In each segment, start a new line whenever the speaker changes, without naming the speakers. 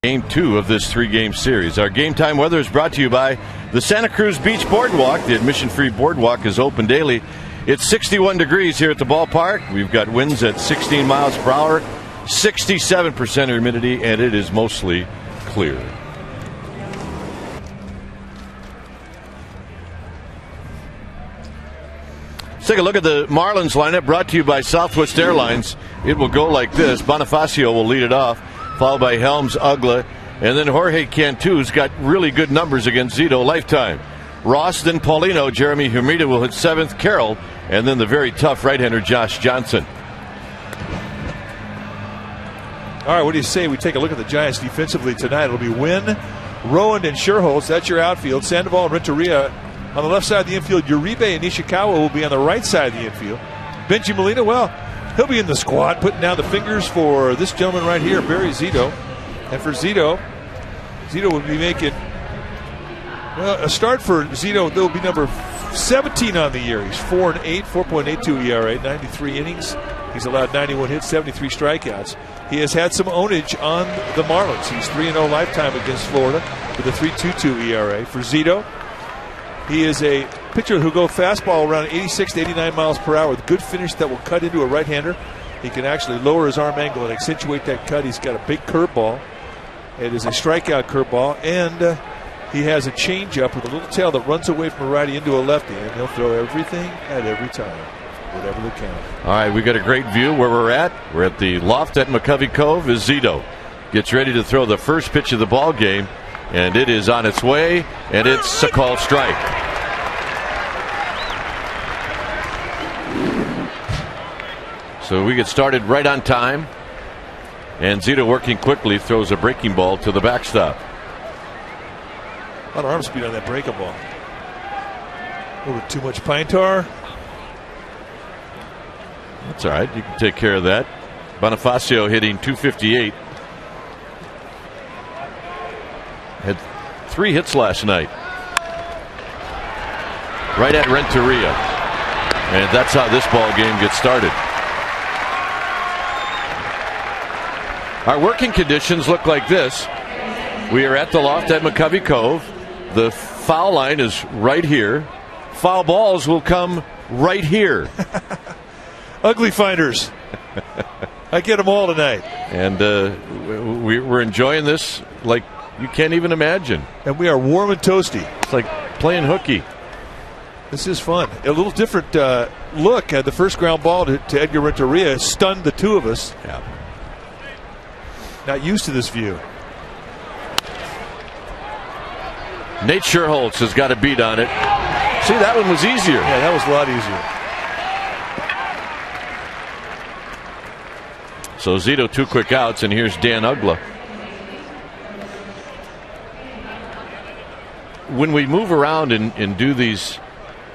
Game 2 of this 3-game series. Our game time weather is brought to you by the Santa Cruz Beach Boardwalk. The admission-free boardwalk is open daily. It's 61 degrees here at the ballpark. We've got winds at 16 miles per hour, 67% humidity, and it is mostly clear. Let's take a look at the Marlins lineup, brought to you by Southwest Airlines. It will go like this. Bonifacio will lead it off, followed by Helms, Ugla, and then Jorge Cantu's got really good numbers against Zito lifetime. Ross, then Paulino, Jeremy Humida will hit 7th, Carroll, and then the very tough right-hander Josh Johnson.
All right, what do you say we take a look at the Giants defensively tonight? It'll be Wynn, Rowan, and Sherholtz. That's your outfield. Sandoval and Renteria on the left side of the infield. Uribe and Nishikawa will be on the right side of the infield. Benji Molina, well, he'll be in the squad, putting down the fingers for this gentleman right here, Barry Zito. And for Zito will be making, well, a start for Zito. They'll be number 17 on the year. He's 4-8, 4.82 ERA, 93 innings. He's allowed 91 hits, 73 strikeouts. He has had some ownage on the Marlins. He's 3-0 lifetime against Florida with a 3.22 ERA. For Zito, he is a pitcher who'll go fastball around 86 to 89 miles per hour with good finish that will cut into a right-hander. He can actually lower his arm angle and accentuate that cut. He's got a big curveball. It is a strikeout curveball, and he has a changeup with a little tail that runs away from a righty into a lefty, and he'll throw everything at every time, whatever the count.
All right, we got a great view where we're at. We're at the loft at McCovey Cove as Zito gets ready to throw the first pitch of the ball game, and it is on its way, and it's a called strike. So we get started right on time, and Zito working quickly throws a breaking ball to the backstop.
A lot of arm speed on that breaking ball. A little bit too much pine tar.
That's all right. You can take care of that. Bonifacio hitting .258. Had 3 hits last night. Right at Renteria. And that's how this ball game gets started. Our working conditions look like this. We are at the loft at McCovey Cove. The foul line is right here. Foul balls will come right here.
Ugly finders. I get them all tonight.
And we're enjoying this like you can't even imagine.
And we are warm and toasty.
It's like playing hooky.
This is fun. A little different look at the first ground ball to Edgar Renteria. Stunned the two of us.
Yeah.
Not used to this view.
Nate Sherholtz has got a beat on it. See, that one was easier.
Yeah, that was a lot easier.
So Zito 2 quick outs, and here's Dan Ugla. When we move around and do these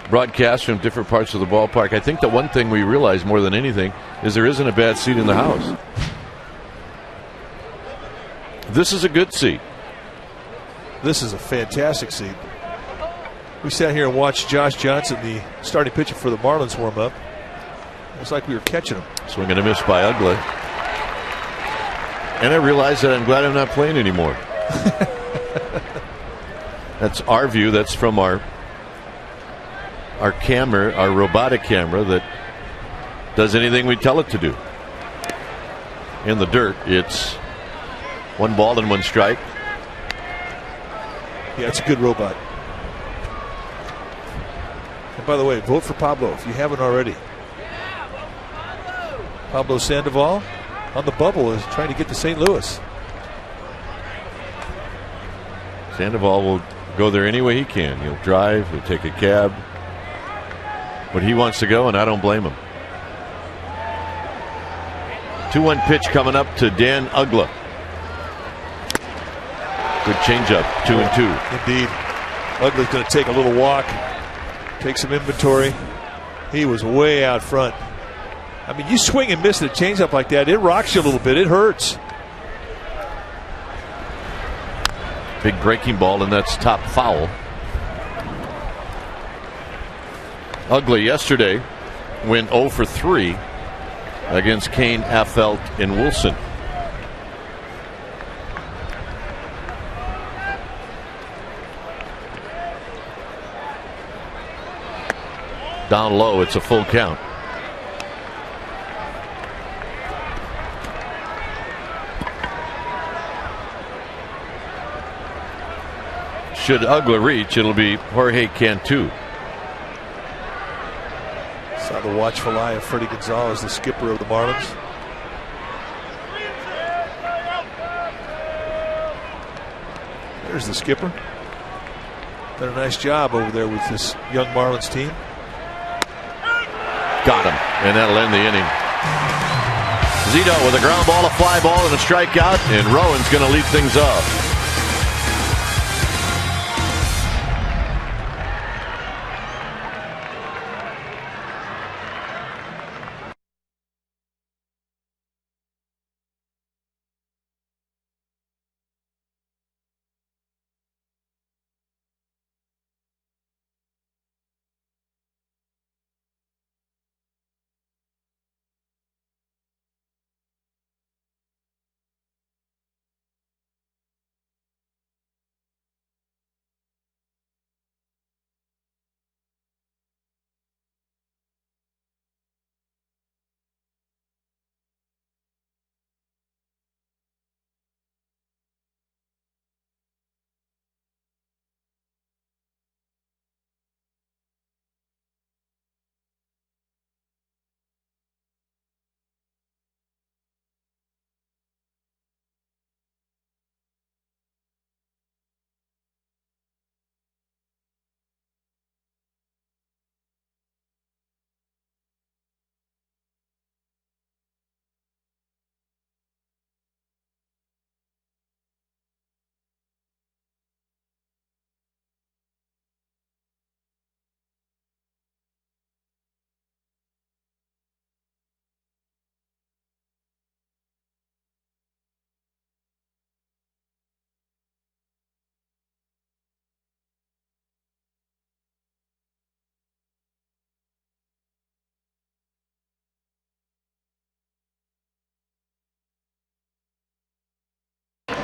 broadcasts from different parts of the ballpark, I think the one thing we realize more than anything is there isn't a bad seat in the house. This is a good seat.
This is a fantastic seat. We sat here and watched Josh Johnson, the starting pitcher for the Marlins, warm up. It was like we were catching him.
Swing and a miss by Ugla. And I realized that I'm glad I'm not playing anymore. That's our view. That's from our camera, our robotic camera that does anything we tell it to do. In the dirt, it's 1 ball and 1 strike.
Yeah, it's a good robot. And by the way, vote for Pablo if you haven't already. Pablo Sandoval on the bubble is trying to get to St. Louis.
Sandoval will go there any way he can. He'll drive, he'll take a cab. But he wants to go, and I don't blame him. 2-1 pitch coming up to Dan Ugla. Good changeup, 2-2.
Indeed. Ugly's going to take a little walk, take some inventory. He was way out front. I mean, you swing and miss at a changeup like that, it rocks you a little bit. It hurts.
Big breaking ball, and that's top foul. Ugly yesterday went 0 for 3 against Kane, Affelt, and Wilson. Down low, it's a full count. Should Ugla reach, it'll be Jorge Cantu.
Saw the watchful eye of Freddie Gonzalez, the skipper of the Marlins. There's the skipper. Done a nice job over there with this young Marlins team.
Got him, and that'll end the inning. Zito with a ground ball, a fly ball, and a strikeout, and Rowan's going to lead things off.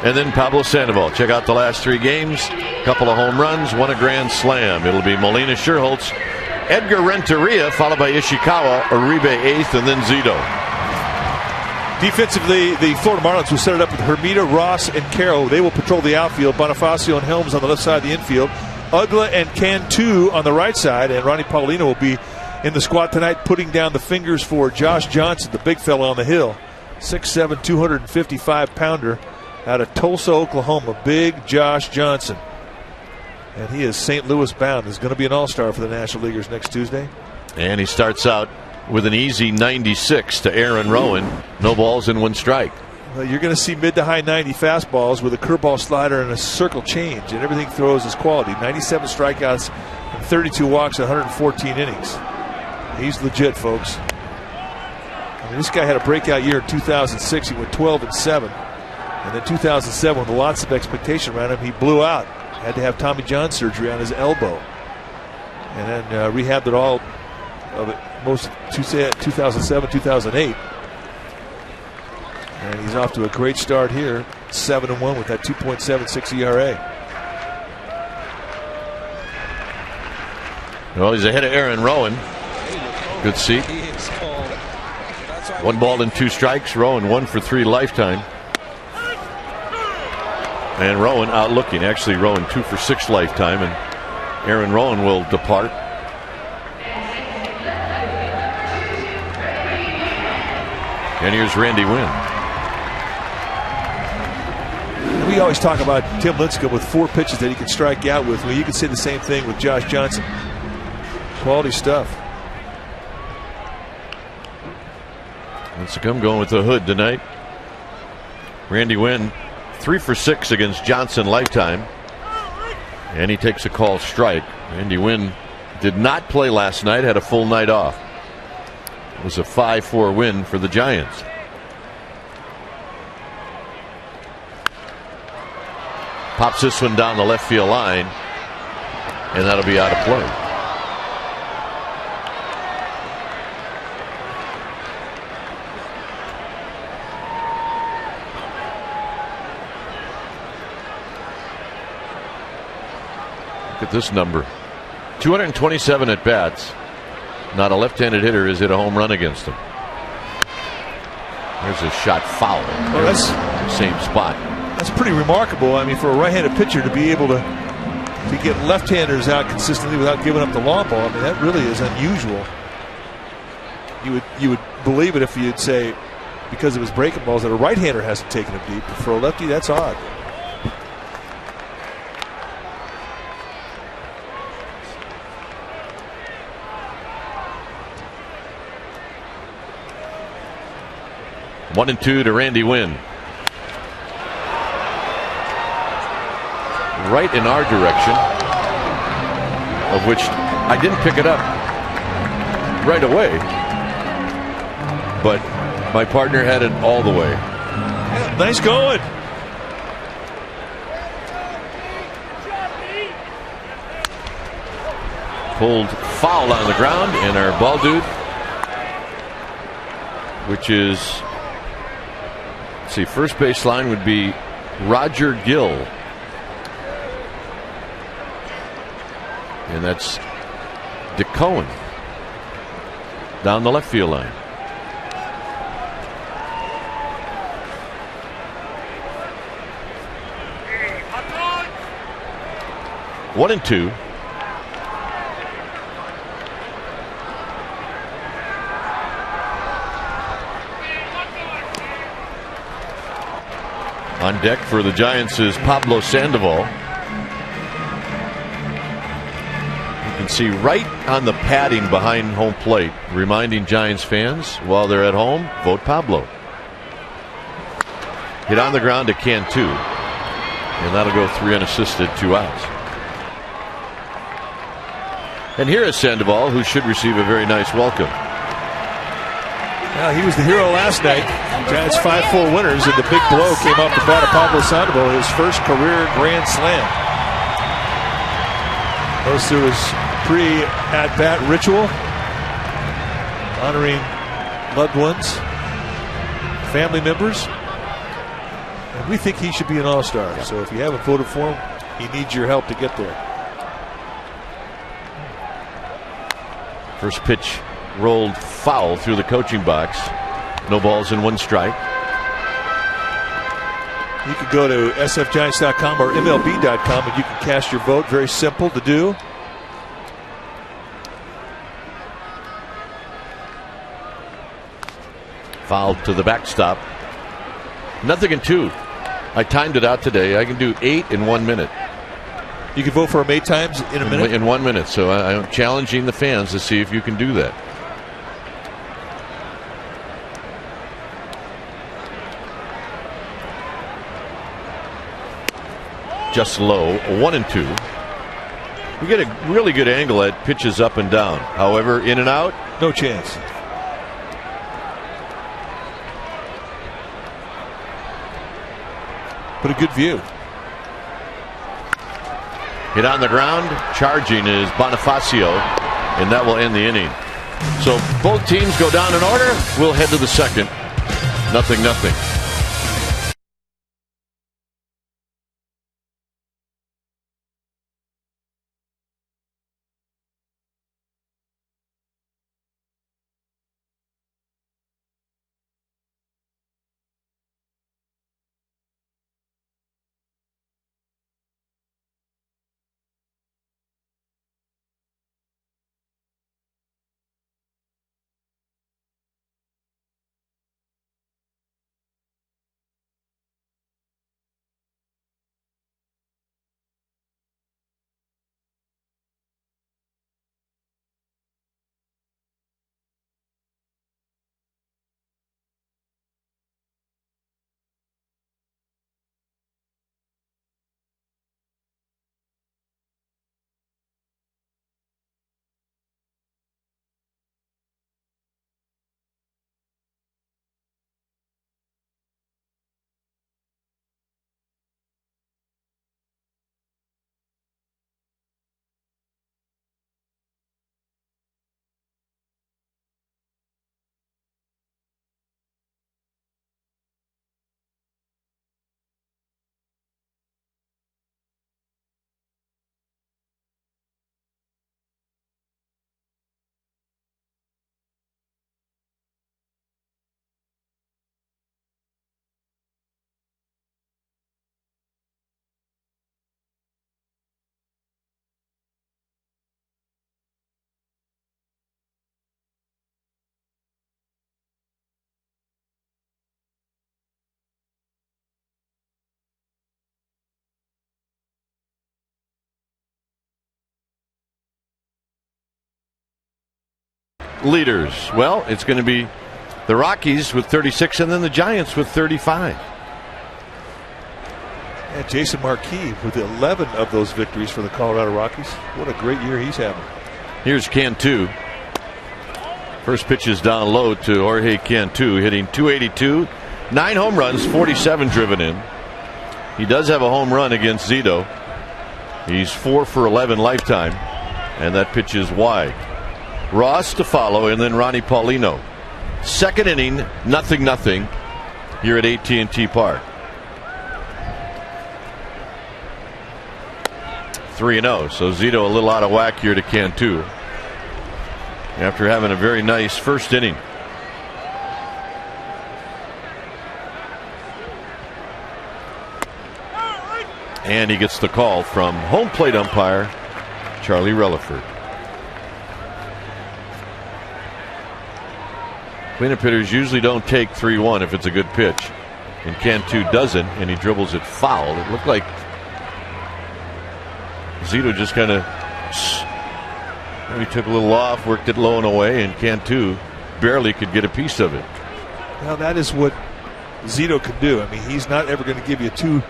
And then Pablo Sandoval. Check out the last 3 games. Couple of home runs, 1 a grand slam. It'll be Molina Scherholtz, Edgar Renteria, followed by Ishikawa, Uribe 8th, and then Zito.
Defensively, the Florida Marlins will set it up with Hermida, Ross, and Caro. They will patrol the outfield. Bonifacio and Helms on the left side of the infield. Ugla and Cantu on the right side. And Ronnie Paulino will be in the squad tonight, putting down the fingers for Josh Johnson, the big fella on the hill. 6'7", 255-pounder. Out of Tulsa, Oklahoma, big Josh Johnson. And he is St. Louis bound. He's going to be an all-star for the National Leaguers next Tuesday.
And he starts out with an easy 96 to Aaron Rowan. No balls and 1 strike.
Well, you're going to see mid to high 90 fastballs with a curveball slider and a circle change, and everything throws is quality. 97 strikeouts and 32 walks, 114 innings. He's legit, folks. I mean, this guy had a breakout year in 2006. He went 12-7. And then 2007, with lots of expectation around him, he blew out. Had to have Tommy John surgery on his elbow. And then rehabbed it all of it, most of 2007, 2008. And he's off to a great start here. 7-1 with that 2.76 ERA.
Well, he's ahead of Aaron Rowan. Good seat. 1 ball and 2 strikes. Rowan 1 for 3 lifetime. And Rowan out looking. Actually, Rowan 2 for 6 lifetime, and Aaron Rowan will depart. And here's Randy Wynn.
We always talk about Tim Lincecum with 4 pitches that he can strike out with. Well, you can say the same thing with Josh Johnson. Quality stuff.
Lincecum going with the hood tonight. Randy Wynn 3 for 6 against Johnson lifetime. And he takes a call strike. Randy Wynn did not play last night, had a full night off. It was a 5-4 win for the Giants. Pops this one down the left field line, and that'll be out of play. Look at this number. 227 at bats. not a left-handed hitter, has hit a home run against him. There's a shot foul.
Well, that's
same spot.
That's pretty remarkable. I mean, for a right-handed pitcher to be able to get left-handers out consistently without giving up the long ball, I mean, that really is unusual. You would believe it if you'd say, because of his breaking balls, that a right-hander hasn't taken him deep. But for a lefty, that's odd.
One and two to Randy Wynn. Right in our direction, of which I didn't pick it up right away, but my partner had it all the way.
Yeah, nice going.
Pulled foul on the ground, and our ball dude, which is, let's see, first base line would be Roger Gill. And that's DeCohen down the left field line. One and two. On deck for the Giants is Pablo Sandoval. See right on the padding behind home plate, reminding Giants fans while they're at home, vote Pablo. Hit on the ground to Cantu, and that'll go 3 unassisted, 2 outs. And here is Sandoval, who should receive a very nice welcome.
Well, he was the hero last night. Giants 5 full winners, and the big blow came off the bat of Pablo Sandoval, his first career grand slam. Goes through his pre-at-bat ritual, honoring loved ones, family members. And we think he should be an all-star. Yeah. So if you haven't voted for him, he needs your help to get there.
First pitch rolled foul through the coaching box. No balls and 1 strike.
You can go to sfgiants.com or MLB.com and you can cast your vote. Very simple to do.
Fouled to the backstop. Nothing in 2. I timed it out today. I can do 8 in 1 minute.
You can vote for him 8 times in a minute?
In 1 minute. So I'm challenging the fans to see if you can do that. Just low, 1 and 2. We get a really good angle at pitches up and down. However, in and out,
no chance. But a good view.
Hit on the ground, charging is Bonifacio, and that will end the inning. So both teams go down in order. We'll head to the second. 0-0. leaders. Well, it's going to be the Rockies with 36 and then the Giants with 35.
And Jason Marquis with 11 of those victories for the Colorado Rockies. What a great year he's having.
Here's Cantu. First pitch is down low to Jorge Cantu, hitting .282, 9 home runs, 47 driven in. He does have a home run against Zito. He's 4 for 11 lifetime, and that pitch is wide. Ross to follow, and then Ronnie Paulino. Second inning, 0-0 here at AT&T Park. 3-0, so Zito a little out of whack here to Cantu after having a very nice first inning. And he gets the call from home plate umpire Charlie Relaford. Cleanup hitters usually don't take 3-1 if it's a good pitch, and Cantu doesn't, and he dribbles it foul. It looked like Zito just kind of maybe took a little off, worked it low and away, and Cantu barely could get a piece of it.
Well, that is what Zito can do. I mean, he's not ever going to give you 2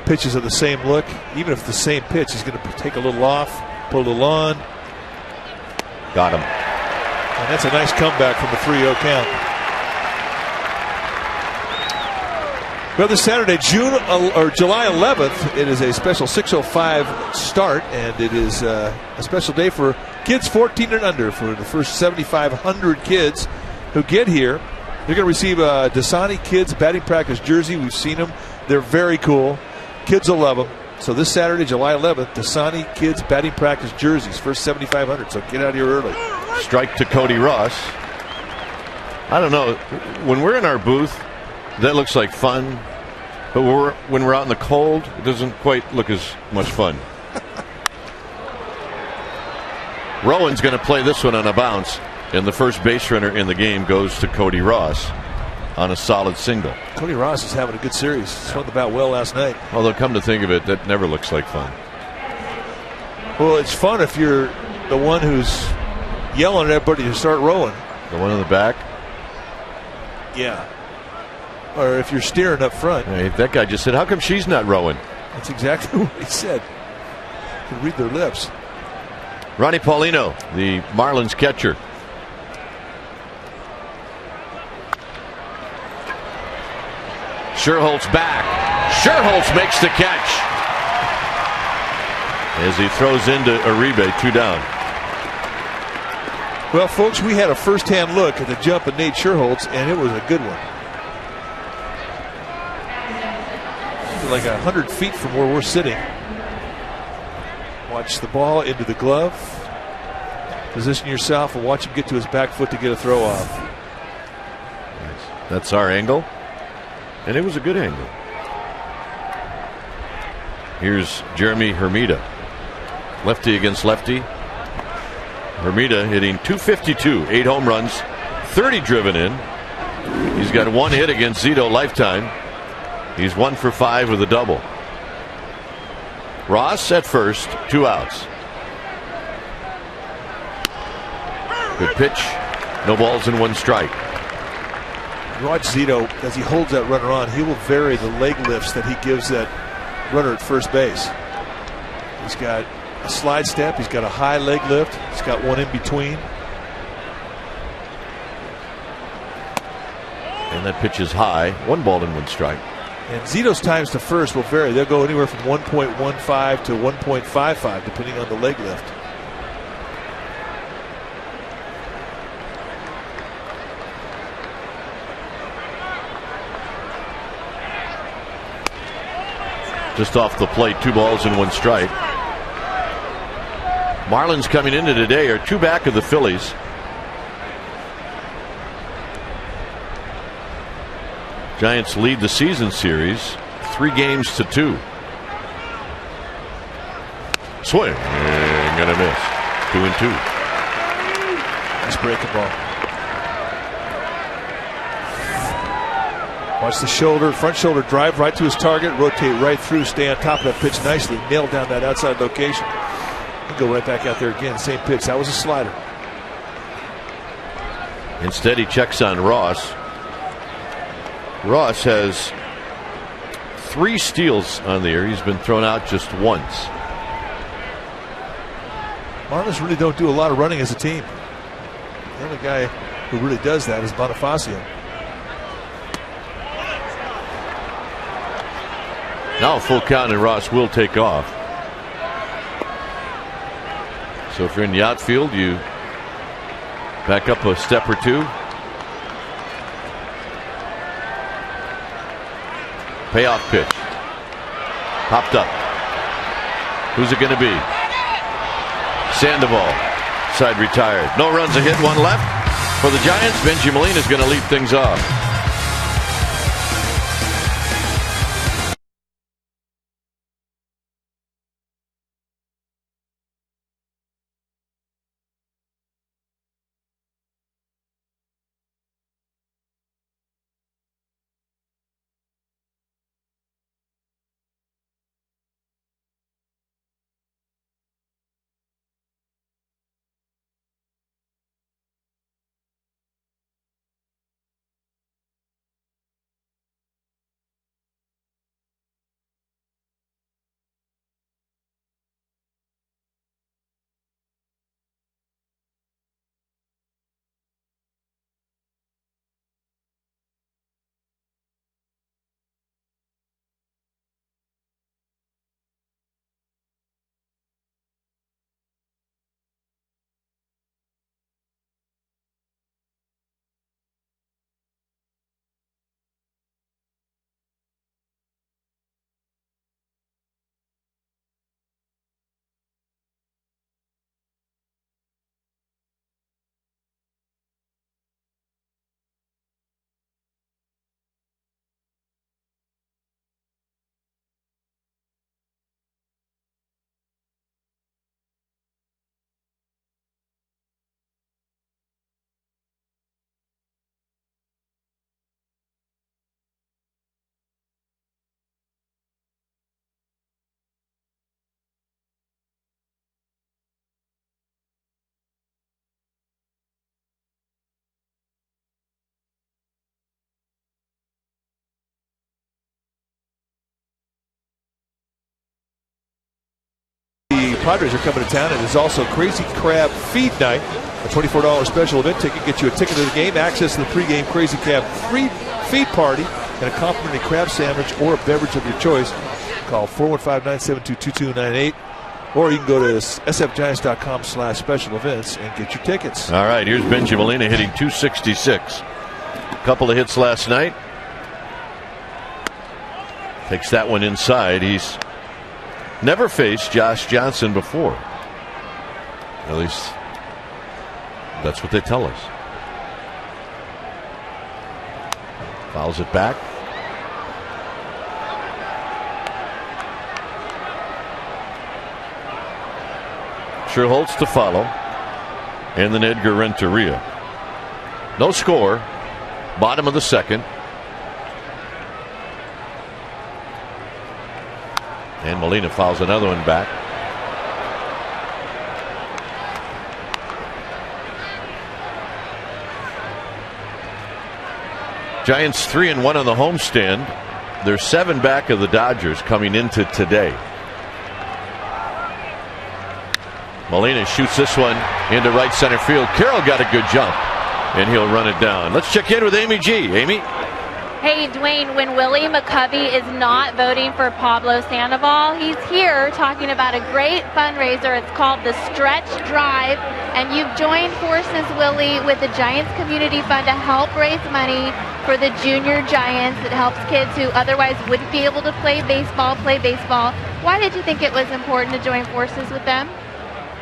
pitches of the same look. Even if the same pitch, he's going to take a little off, put a little on.
Got him.
And that's a nice comeback from the 3-0 count. Well, this Saturday, July 11th, it is a special 6:05 start, and it is a special day for kids 14 and under. For the first 7,500 kids who get here, they're going to receive a Dasani Kids batting practice jersey. We've seen them. They're very cool. Kids will love them. So this Saturday, July 11th, Dasani Kids batting practice jerseys, first 7,500. So get out here early.
Strike to Cody Ross. I don't know. When we're in our booth, that looks like fun. But when we're out in the cold, it doesn't quite look as much fun. Rowan's going to play this one on a bounce, and the first base runner in the game goes to Cody Ross on a solid single.
Cody Ross is having a good series. Swung the bat well last night.
Although, come to think of it, that never looks like fun.
Well, it's fun if you're the one who's yelling at everybody to start rowing.
The one in the back?
Yeah. Or if you're steering up front.
Hey, that guy just said, how come she's not rowing?
That's exactly what he said. You can read their lips.
Ronnie Paulino, the Marlins catcher. Sherholtz back. Sherholtz makes the catch as he throws into Uribe, 2 down.
Well, folks, we had a first-hand look at the jump of Nate Sherholtz, and it was a good one. Like 100 feet from where we're sitting. Watch the ball into the glove. Position yourself and watch him get to his back foot to get a throw off.
That's our angle. And it was a good angle. Here's Jeremy Hermida. Lefty against lefty. Hermida hitting .252, 8 home runs, 30 driven in. He's got 1 hit against Zito lifetime. He's 1 for 5 with a double. Ross at first, 2 outs. Good pitch. No balls and 1 strike.
Watch Zito as he holds that runner on. He will vary the leg lifts that he gives that runner at first base. He's got a slide step. He's got a high leg lift. He's got one in between.
And that pitch is high. 1 ball and 1 strike.
And Zito's times to first will vary. They'll go anywhere from 1.15 to 1.55 depending on the leg lift.
Just off the plate, 2 balls and 1 strike. Marlins coming into today are 2 back of the Phillies. Giants lead the season series 3-2. Swing and gonna miss. 2-2.
Nice breaking ball. Watch the shoulder, front shoulder drive right to his target, rotate right through, stay on top of that pitch nicely, nail down that outside location. And go right back out there again, same pitch. That was a slider.
Instead, he checks on Ross. Ross has 3 steals on the year. He's been thrown out just once.
Marlins really don't do a lot of running as a team. The only guy who really does that is Bonifacio.
Now a full count, and Ross will take off. So if you're in the outfield, you back up a step or two. Payoff pitch. Popped up. Who's it going to be? Sandoval. Side retired. No runs, a hit, 1 left. For the Giants, Benji Molina is going to lead things off.
The Padres are coming to town, and there's also Crazy Crab Feed Night. A $24 special event ticket gets you a ticket to the game, access to the pregame Crazy Crab feed party, and a complimentary crab sandwich or a beverage of your choice. Call 415-972-2298, or you can go to sfgiants.com/special events and get your tickets.
All right, here's Benji Molina hitting .266. A couple of hits last night. Takes that one inside. He's never faced Josh Johnson before. At least that's what they tell us. Fouls it back. Schuerholz to follow. And then Edgar Renteria. No score. Bottom of the second. And Molina fouls another one back. Giants 3-1 on the homestand. They're 7 back of the Dodgers coming into today. Molina shoots this one into right center field. Carroll got a good jump, and he'll run it down. Let's check in with Amy G. Amy?
Hey, Dwayne, when Willie McCovey is not voting for Pablo Sandoval, he's here talking about a great fundraiser. It's called the Stretch Drive, and you've joined forces, Willie, with the Giants Community Fund to help raise money for the junior Giants. It helps kids who otherwise wouldn't be able to play baseball. Why did you think it was important to join forces with them?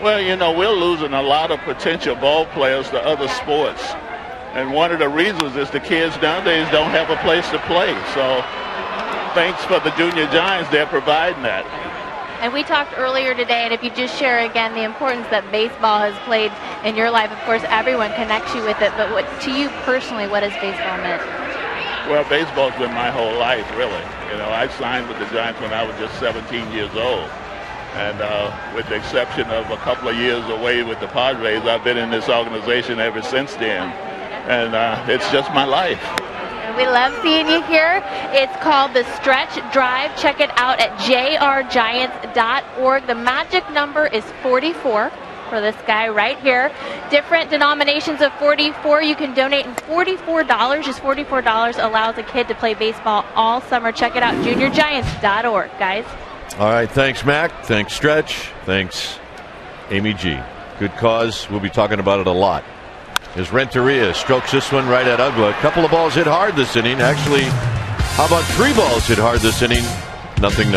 Well, you know, we're losing a lot of potential ball players to other sports. And one of the reasons is the kids nowadays don't have a place to play. So thanks for the junior Giants. They're providing that.
And we talked earlier today, and if you just share again the importance that baseball has played in your life. Of course, everyone connects you with it. But what, to you personally, what has baseball meant?
Well, baseball's been my whole life, really. You know, I signed with the Giants when I was just 17 years old. And with the exception of a couple of years away with the Padres, I've been in this organization ever since then. and it's just my life.
We love seeing you here. It's called the Stretch Drive. Check it out at jrgiants.org. The magic number is 44 for this guy right here. Different denominations of 44. You can donate in $44. Just $44 allows a kid to play baseball all summer. Check it out, juniorgiants.org, guys.
All right, thanks, Mac. Thanks, Stretch. Thanks, Amy G. Good cause. We'll be talking about it a lot. As Renteria strokes this one right at Ugla. A couple of balls hit hard this inning. Actually, how about 3 balls hit hard this inning? Nothing.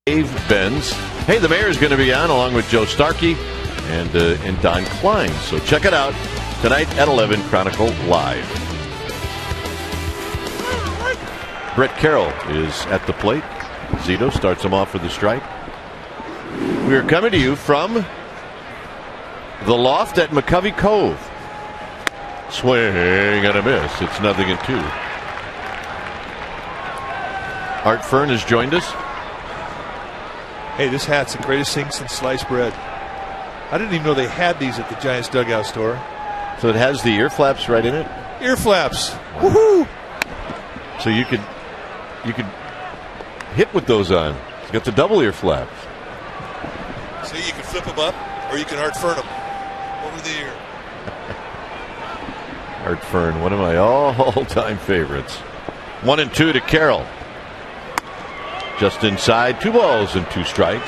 Dave Benz. Hey, the mayor's going to be on along with Joe Starkey and Don Klein. So check it out tonight at 11, Chronicle Live. Brett Carroll is at the plate. Zito starts him off with a strike. We are coming to you from the loft at McCovey Cove. Swing and a miss. It's 0-2. Art Fern has joined us.
Hey, this hat's the greatest thing since sliced bread. I didn't even know they had these at the Giants dugout store.
So it has the ear flaps right in it?
Ear flaps. Woohoo!
So you could hit with those on. It's got the double ear flaps.
See, you can flip them up or you can Art Fern them over the ear.
Art Fern, one of my all-time favorites. 1-2 to Carroll. Just inside, 2 balls and 2 strikes.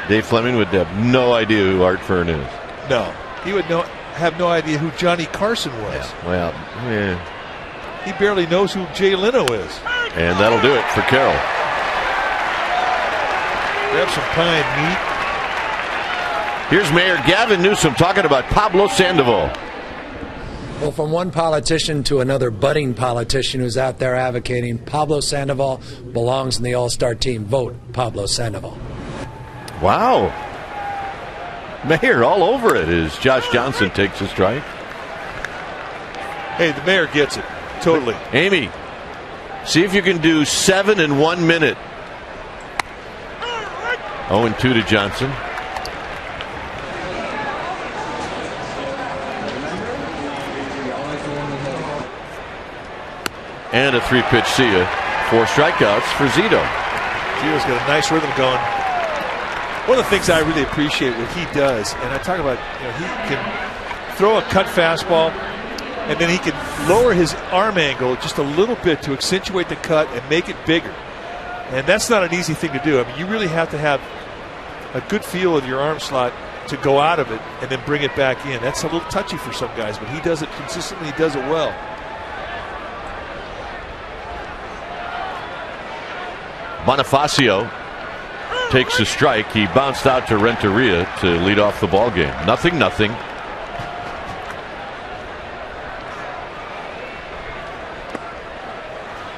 Dave Fleming would have no idea who Art Fern is.
No, he would have no idea who Johnny Carson was.
Yeah, well, yeah.
He barely knows who Jay Leno is.
And that'll do it for Carroll.
Grab some pie and meat.
Here's Mayor Gavin Newsom talking about Pablo Sandoval.
Well, from one politician to another budding politician who's out there advocating Pablo Sandoval belongs in the All-Star team. Vote Pablo Sandoval.
Wow. Mayor all over it as Josh Johnson takes a strike.
Hey, the mayor gets it. Totally.
Amy, see if you can do 7 in 1 minute. 0-2 to Johnson. And a 3-pitch see ya. 4 strikeouts for Zito.
Zito's got a nice rhythm going. One of the things I really appreciate what he does, and I talk about, he can throw a cut fastball, and then he can lower his arm angle just a little bit to accentuate the cut and make it bigger. And that's not an easy thing to do. I mean, you really have to have a good feel of your arm slot to go out of it and then bring it back in. That's a little touchy for some guys, but he does it consistently. He does it well.
Bonifacio takes a strike. He bounced out to Renteria to lead off the ball game. 0-0.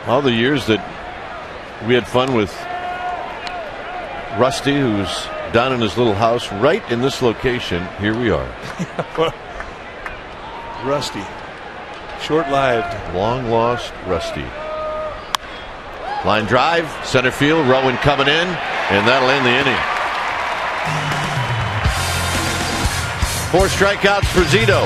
All the years that we had fun with Rusty, who's down in his little house right in this location, here we are.
Rusty, short-lived,
long lost Rusty. Line drive, center field, Rowan coming in, and that'll end the inning. 4 strikeouts for Zito.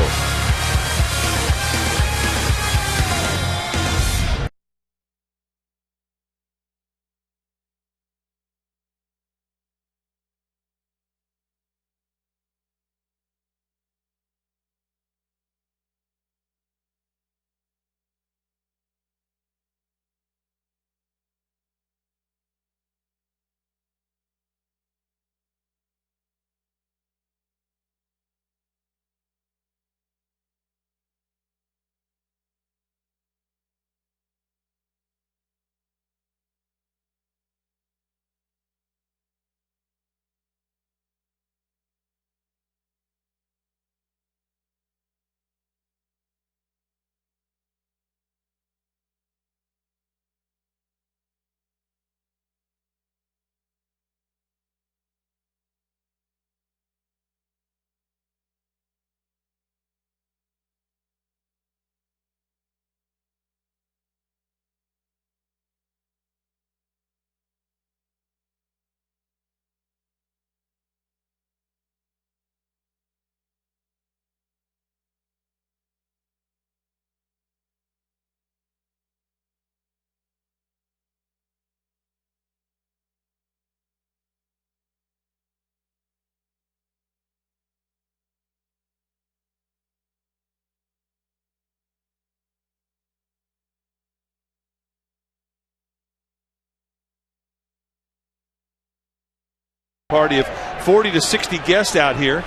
Party of 40 to 60 guests out here,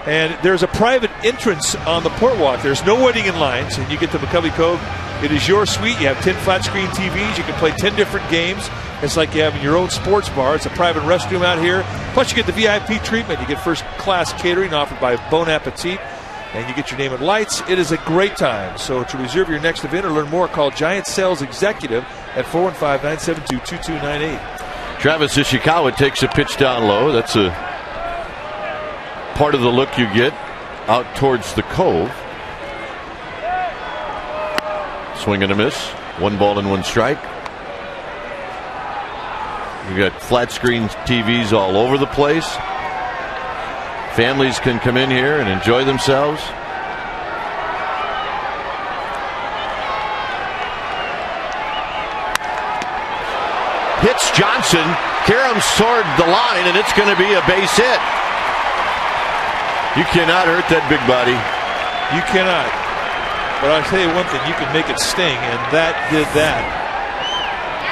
and there's a private entrance on the port walk. There's no waiting in lines, and you get to McCovey Cove. It is your suite. You have 10 flat screen TVs. You can play 10 different games. It's like you have in your own sports bar. It's a private restroom out here. Plus, you get the VIP treatment. You get first class catering offered by Bon Appetit, and you get your name and lights. It is a great time. So to reserve your next event or learn more, call Giant Sales Executive at 415-972-2298.
Travis Ishikawa takes a pitch down low. That's a part of the look you get out towards the Cove. Swing and a miss. 1 ball and 1 strike. You got flat screen TVs all over the place. Families can come in here and enjoy themselves. Hits Johnson. Karams toward the line, and it's going to be a base hit. You cannot hurt that big body.
You cannot. But I'll tell you one thing, you can make it sting, and that did that.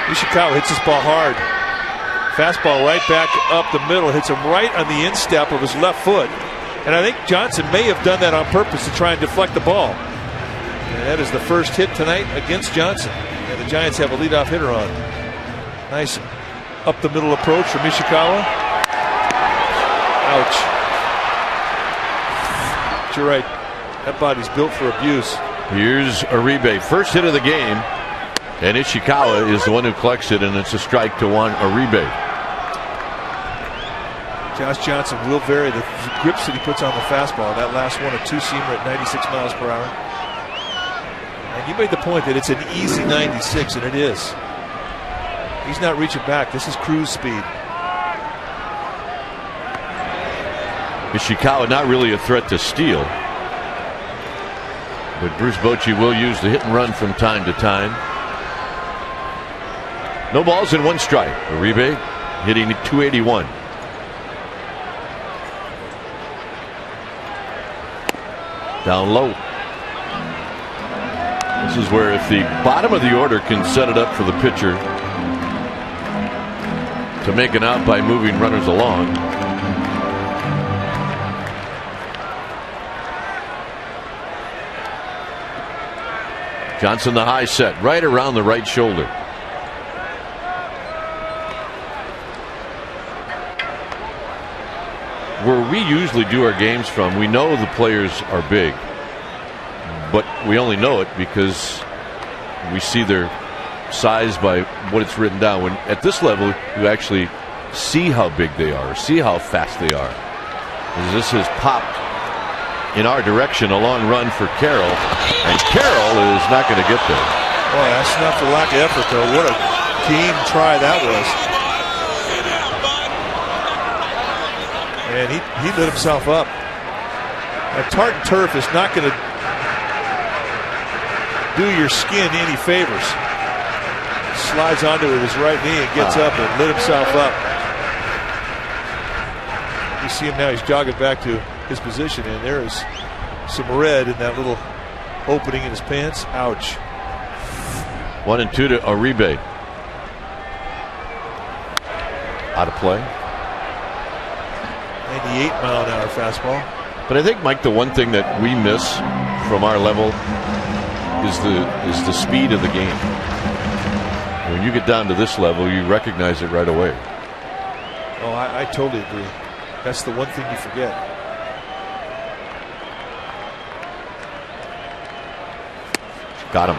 Ishikawa hits this ball hard. Fastball right back up the middle, hits him right on the instep of his left foot. And I think Johnson may have done that on purpose to try and deflect the ball. And that is the first hit tonight against Johnson. And the Giants have a leadoff hitter on. Nice up the middle approach from Ishikawa. Ouch. But you're right. That body's built for abuse.
Here's Uribe. First hit of the game. And Ishikawa is the one who collects it, and it's a strike to one Uribe.
Josh Johnson will vary the grips that he puts on the fastball. That last one, a 2-seamer at 96 miles per hour. And you made the point that it's an easy 96, and it is. He's not reaching back. This is cruise speed.
Ishikawa not really a threat to steal. But Bruce Bochy will use the hit and run from time to time. No balls and 1 strike. Uribe hitting 281. Down low. This is where if the bottom of the order can set it up for the pitcher to make an out by moving runners along. Johnson the high set right around the right shoulder. where we usually do our games from, we know the players are big, but we only know it because we see their size by what it's written down. When at this level, you actually see how big they are, see how fast they are. As this has popped in our direction, a long run for Carroll, and Carroll is not going to get there.
Boy, that's not for lack of effort, though. What a game try that was. And he lit himself up. A tartan turf is not going to do your skin any favors. Slides onto it with his right knee and gets up and lit himself up. You see him now, he's jogging back to his position, and there is some red in that little opening in his pants. Ouch.
1-2 to Uribe. Out of play.
98-mile-an-hour fastball.
But I think, Mike, the one thing that we miss from our level is the speed of the game. When you get down to this level, you recognize it right away.
Oh, I totally agree. That's the one thing you forget.
Got him.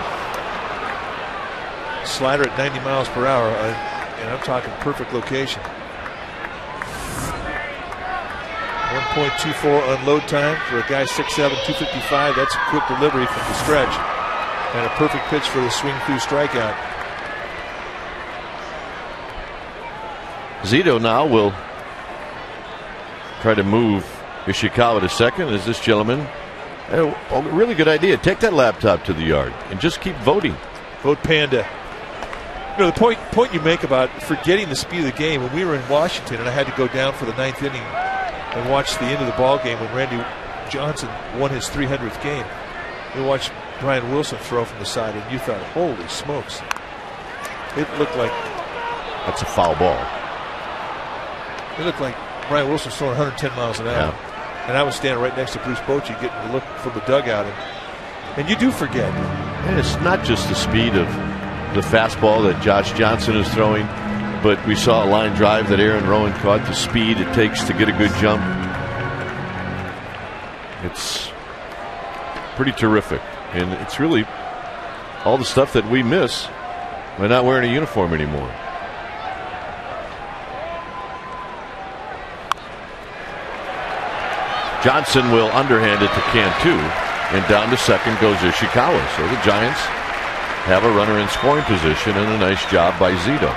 Slider at 90 miles per hour, and I'm talking perfect location. 1.24 unload time for a guy 6'7", 255. That's a quick delivery from the stretch, and a perfect pitch for the swing through strikeout.
Zito now will try to move Ishikawa to second as this gentleman. A really good idea. Take that laptop to the yard and just keep voting.
Vote Panda. You know, the point you make about forgetting the speed of the game, when we were in Washington and I had to go down for the 9th inning and watch the end of the ball game when Randy Johnson won his 300th game. We watched Brian Wilson throw from the side, and you thought, holy smokes. It looked like...
That's a foul ball.
It looked like Brian Wilson was throwing 110 miles an hour.
Yeah.
And I was standing right next to Bruce Bochy getting the look from the dugout. And you do forget.
And it's not just the speed of the fastball that Josh Johnson is throwing, but we saw a line drive that Aaron Rowan caught, the speed it takes to get a good jump. It's pretty terrific. And it's really all the stuff that we miss by not wearing a uniform anymore. Johnson will underhand it to Cantu, and down to second goes Ishikawa. So the Giants have a runner in scoring position, and a nice job by Zito.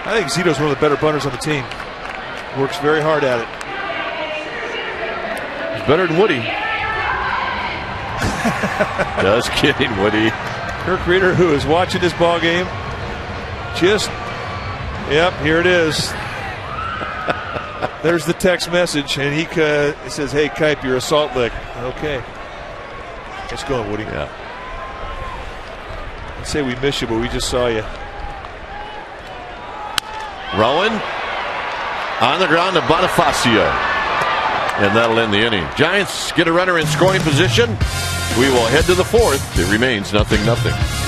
I think Zito's one of the better bunters on the team. Works very hard at it.
He's better than Woody. Just kidding, Woody.
Kirk Reeder, who is watching this ball game, yep, here it is. There's the text message, and he says, "Hey, Kipe, you're a salt lick." Okay. Let's go, Woody.
Yeah.
Let's say we miss you, but we just saw you.
Rowan on the ground to Bonifacio. And that'll end the inning. Giants get a runner in scoring position. We will head to the fourth. It remains 0-0.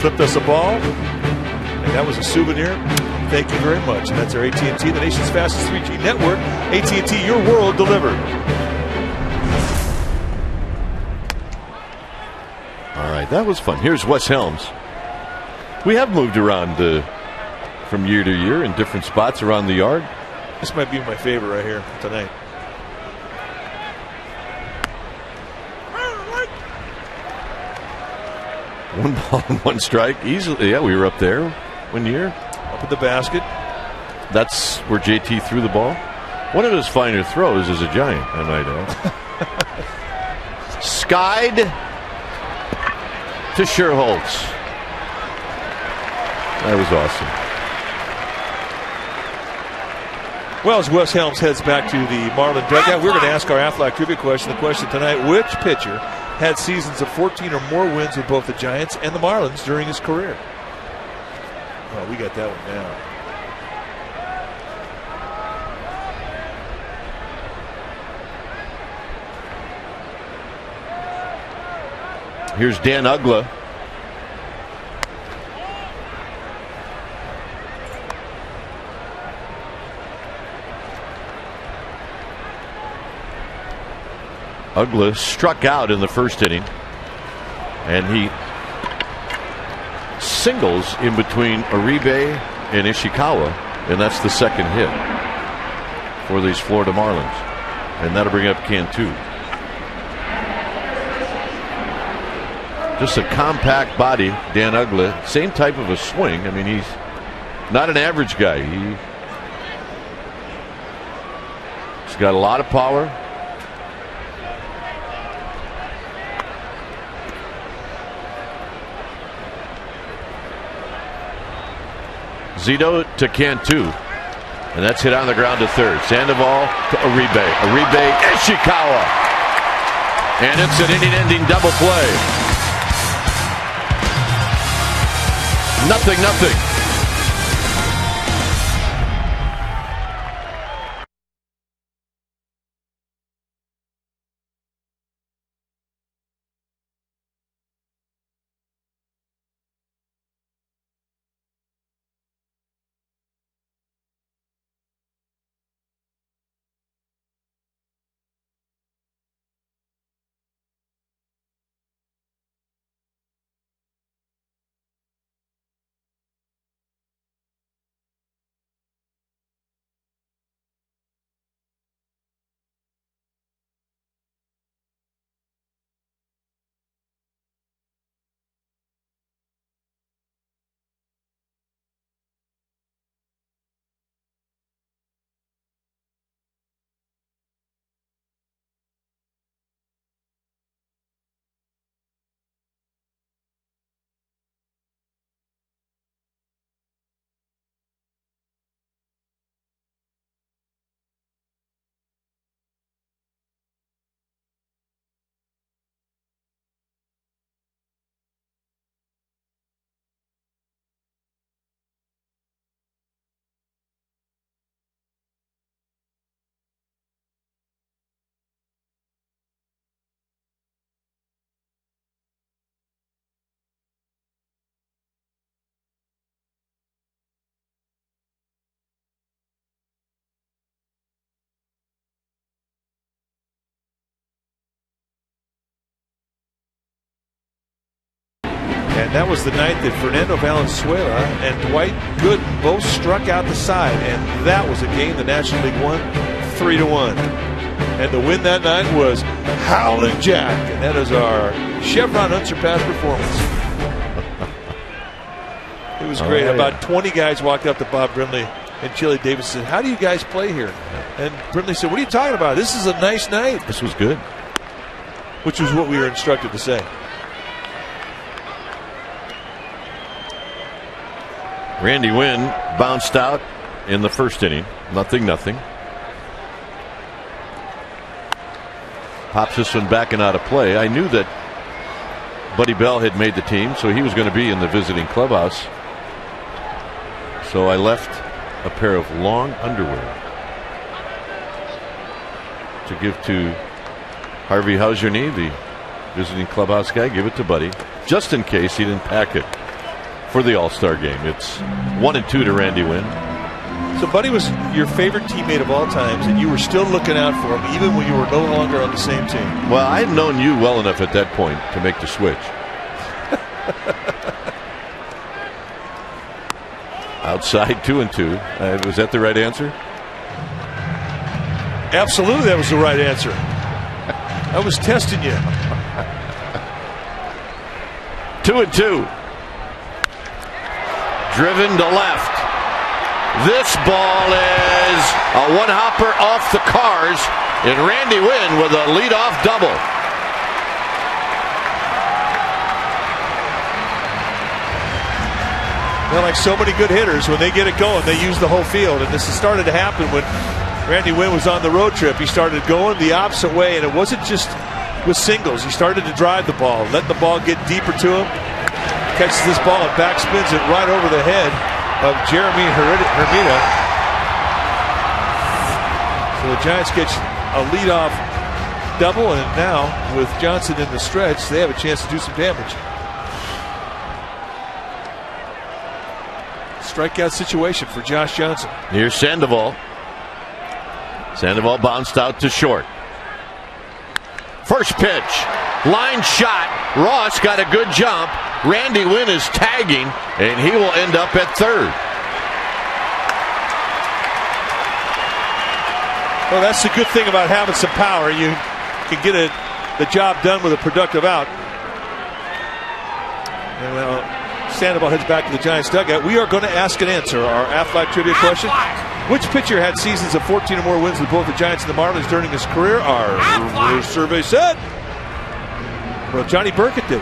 Slipped us a ball, and that was a souvenir. Thank you very much. And that's our AT&T, the nation's fastest 3G network. AT&T, your world delivered.
All right, that was fun. Here's Wes Helms. We have moved around from year to year in different spots around the yard.
This might be my favorite right here tonight.
One ball and one strike. Easily, yeah, we were up there one year.
Up at the basket.
That's where JT threw the ball. One of his finer throws is a giant, I might add. Skied to Sherholtz. That was awesome.
Well, as Wes Helms heads back to the Marlin dugout, we're going to ask our Aflac trivia question. The question tonight, which pitcher had seasons of 14 or more wins with both the Giants and the Marlins during his career? Well, we got that one down.
Here's Dan Ugla. Ugla struck out in the first inning, and he singles in between Uribe and Ishikawa, and that's the second hit for these Florida Marlins, and that'll bring up Cantu. Just a compact body, Dan Ugla, same type of a swing. I mean, he's not an average guy. He's got a lot of power. Zito to Cantu, and that's hit on the ground to third. Sandoval to Uribe. Uribe, Ishikawa, and it's an inning-ending double play. 0-0.
And that was the night that Fernando Valenzuela and Dwight Gooden both struck out the side, and that was a game the National League won 3-1. And the win that night was Howlin' Jack, and that is our Chevron unsurpassed performance. It was great.
Yeah.
About 20 guys walked up to Bob Brimley and Chili Davis and said, "How do you guys play here?" And Brimley said, "What are you talking about? This is a nice night."
This was good.
Which was what we were instructed to say.
Randy Wynn bounced out in the first inning. 0-0. Pops this one back and out of play. I knew that Buddy Bell had made the team, so he was going to be in the visiting clubhouse. So I left a pair of long underwear to give to Harvey How's Your Knee, the visiting clubhouse guy. Give it to Buddy, just in case he didn't pack it for the All-Star game. It's 1-2 to Randy Wynn.
So Buddy was your favorite teammate of all times, and you were still looking out for him even when you were no longer on the same team.
Well, I had known you well enough at that point to make the switch. Outside 2-2. Was that the right answer?
Absolutely, that was the right answer. I was testing you.
2-2. Driven to left. This ball is a one-hopper off the cars, and Randy Wynn with a leadoff double.
Well, like so many good hitters, when they get it going, they use the whole field. And this has started to happen when Randy Wynn was on the road trip. He started going the opposite way, and it wasn't just with singles. He started to drive the ball, letting the ball get deeper to him. Catches this ball and backspins it right over the head of Jeremy Hermida. So the Giants get a leadoff double, and now with Johnson in the stretch, they have a chance to do some damage. Strikeout situation for Josh Johnson.
Here's Sandoval. Sandoval bounced out to short. First pitch, line shot. Ross got a good jump. Randy Wynn is tagging, and he will end up at third.
Well, that's the good thing about having some power. You can get the job done with a productive out. And Sandoval heads back to the Giants dugout. We are going to ask and answer our Aflac trivia question. Which pitcher had seasons of 14 or more wins with both the Giants and the Marlins during his career? Our survey said, well, Johnny Burkett did.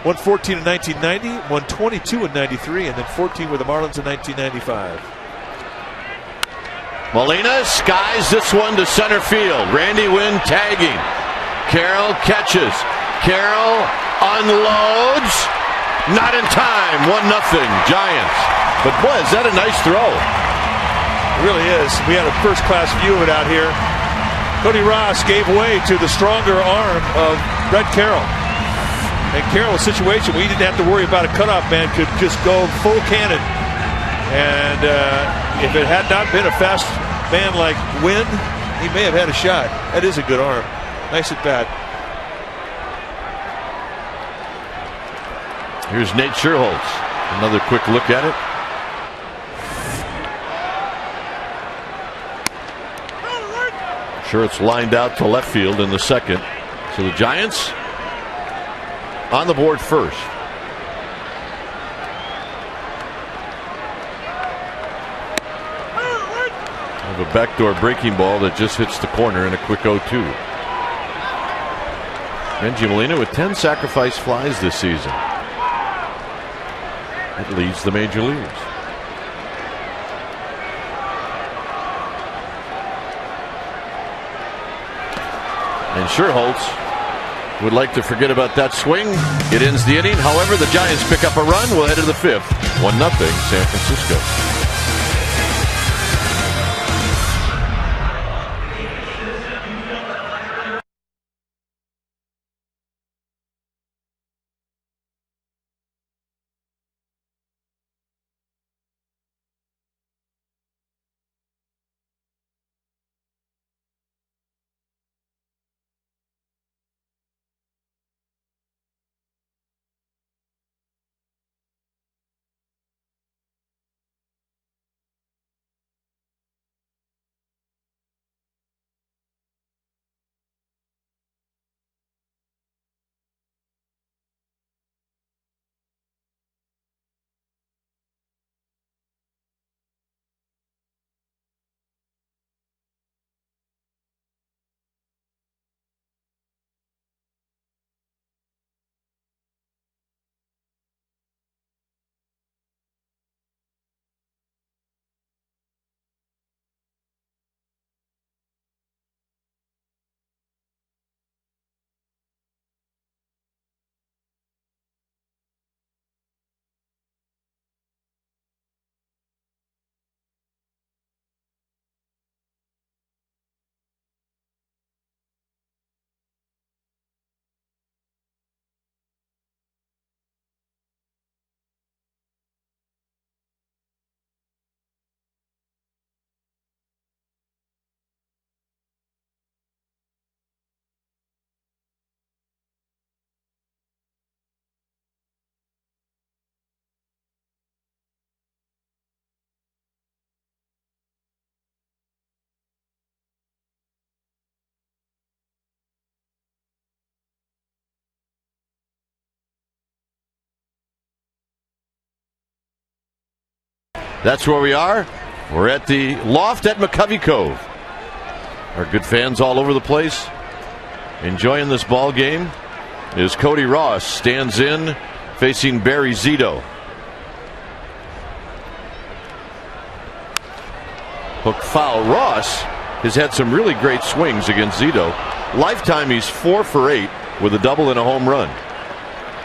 114 in 1990, 122 in 93, and then 14 with the Marlins in 1995.
Molina skies this one to center field. Randy Wynn tagging. Carroll catches. Carroll unloads. Not in time. 1-0 Giants. But boy, is that a nice throw.
It really is. We had a first-class view of it out here. Cody Ross gave way to the stronger arm of Brett Carroll. And Carroll's situation, we didn't have to worry about a cutoff man, could just go full cannon. And if it had not been a fast man like Wynn, he may have had a shot. That is a good arm. Nice at bat.
Here's Nate Scherholz. Another quick look at it. Sure, it's lined out to left field in the second. So the Giants on the board first. Have a backdoor breaking ball that just hits the corner and a quick 0-2. Benji Molina with 10 sacrifice flies this season. It leads the major leagues. And Scherholz would like to forget about that swing. It ends the inning. However, the Giants pick up a run. We'll head to the fifth. 1-0 San Francisco. That's where we are. We're at the Loft at McCovey Cove. Our good fans all over the place enjoying this ball game. As Cody Ross stands in facing Barry Zito. Hook foul. Ross has had some really great swings against Zito. Lifetime, he's 4 for 8 with a double and a home run.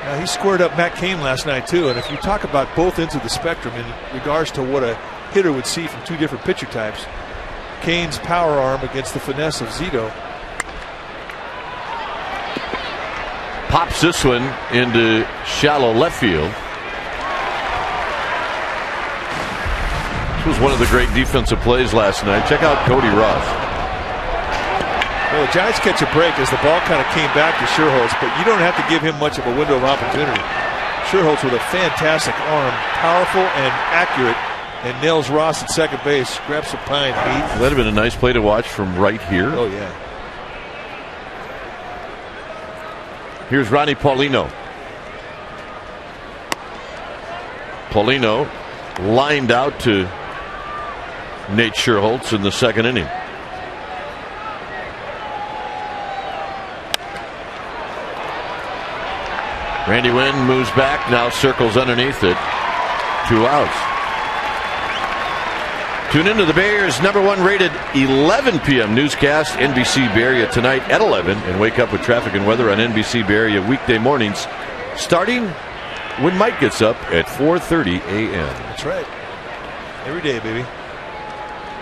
Now, he squared up Matt Cain last night, too. And if you talk about both ends of the spectrum in regards to what a hitter would see from two different pitcher types, Cain's power arm against the finesse of Zito.
Pops this one into shallow left field. This was one of the great defensive plays last night. Check out Cody Ross.
Well, the Giants catch a break as the ball kind of came back to Sherholtz, but you don't have to give him much of a window of opportunity. Sherholtz with a fantastic arm, powerful and accurate, and nails Ross at second base. Grabs some pine.
That'd have been a nice play to watch from right here.
Oh, yeah.
Here's Ronnie Paulino. Paulino lined out to Nate Sherholtz in the second inning. Randy Wynn moves back, now circles underneath it. 2 outs. Tune into the Bears' #1 rated 11 p.m. newscast, NBC Bay Area tonight at 11, and wake up with traffic and weather on NBC Bay Area weekday mornings, starting when Mike gets up at 4:30 a.m.
That's right. Every day, baby.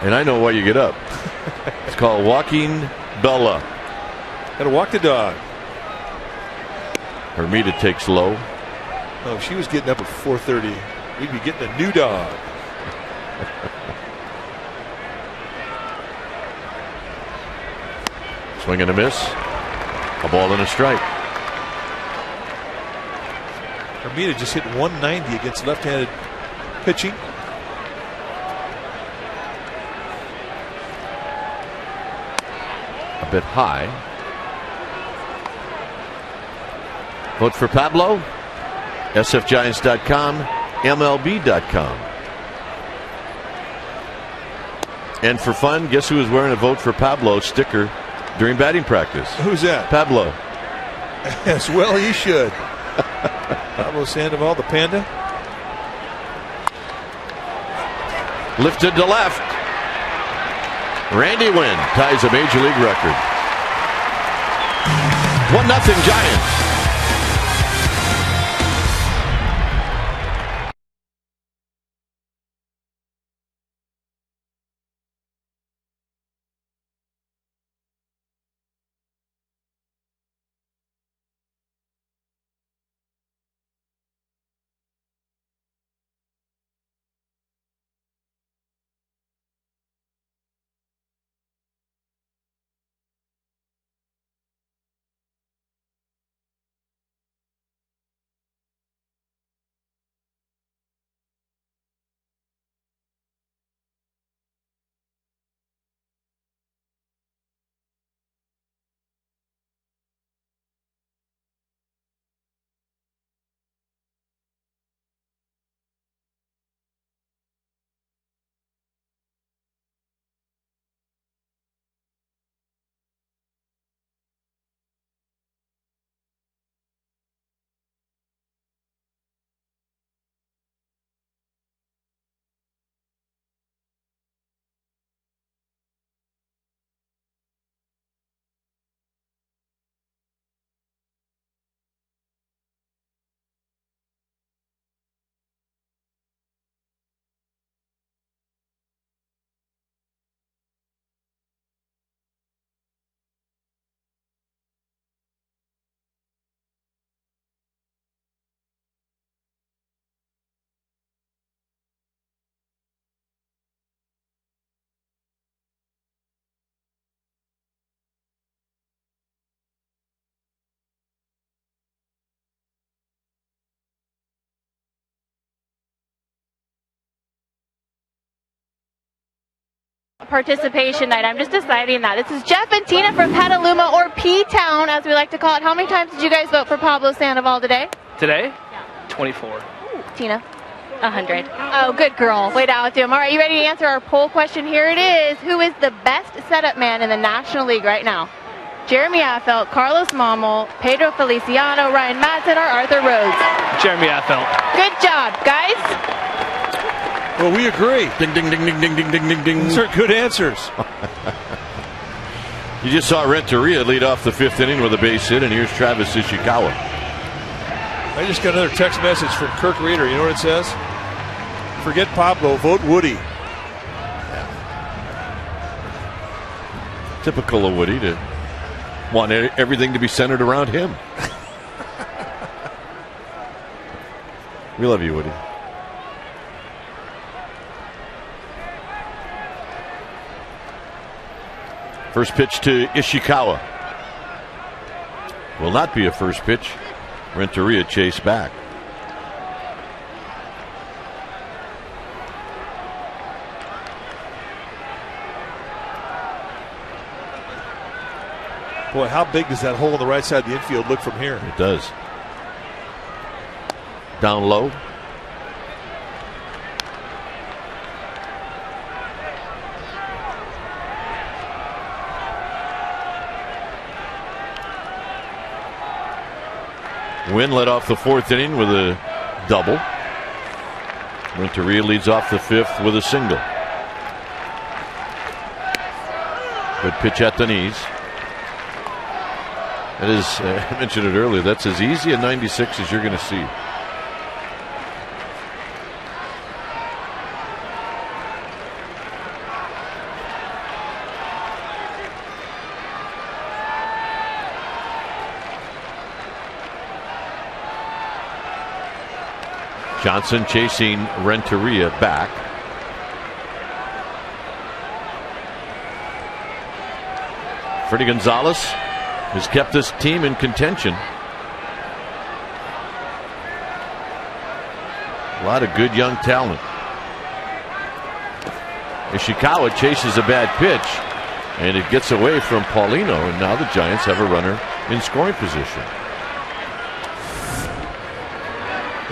And I know why you get up. It's called walking Bella.
Gotta walk the dog.
Hermita takes low.
Oh, if she was getting up at 4:30, we'd be getting a new dog.
Swing and a miss. A ball and a strike.
Hermita just hit 190 against left-handed pitching.
A bit high. Vote for Pablo. sfgiants.com, MLB.com. And for fun, guess who was wearing a Vote for Pablo sticker during batting practice?
Who's that?
Pablo.
As well he should. Pablo Sandoval, the Panda.
Lifted to left. Randy Wynn ties a major league record. 1-0 Giants.
Participation night. I'm just deciding that. This is Jeff and Tina from Petaluma, or P-Town as we like to call it. How many times did you guys vote for Pablo Sandoval today?
Today? 24.
Tina? 100. Oh, good girl. Way to outdo him. All right, you ready to answer our poll question? Here it is. Who is the best setup man in the National League right now? Jeremy Affeldt, Carlos Mammel, Pedro Feliciano, Ryan Madsen, or Arthur Rhodes?
Jeremy Affeldt.
Good job, guys.
Well, we agree.
Ding, ding, ding, ding, ding, ding, ding, ding, ding.
These are good answers.
You just saw Renteria lead off the 5th inning with a base hit, and here's Travis Ishikawa.
I just got another text message from Kirk Reeder. You know what it says? Forget Pablo, vote Woody.
Typical of Woody to want everything to be centered around him. We love you, Woody. First pitch to Ishikawa. Will not be a first pitch. Renteria chase back.
Boy, how big does that hole on the right side of the infield look from here?
It does. Down low. Wynn led off the 4th inning with a double. Renteria leads off the 5th with a single. Good pitch at the knees. That is, I mentioned it earlier, that's as easy a 96 as you're going to see. Johnson chasing Renteria back. Freddie Gonzalez has kept this team in contention. A lot of good young talent. Ishikawa chases a bad pitch, and it gets away from Paulino, and now the Giants have a runner in scoring position.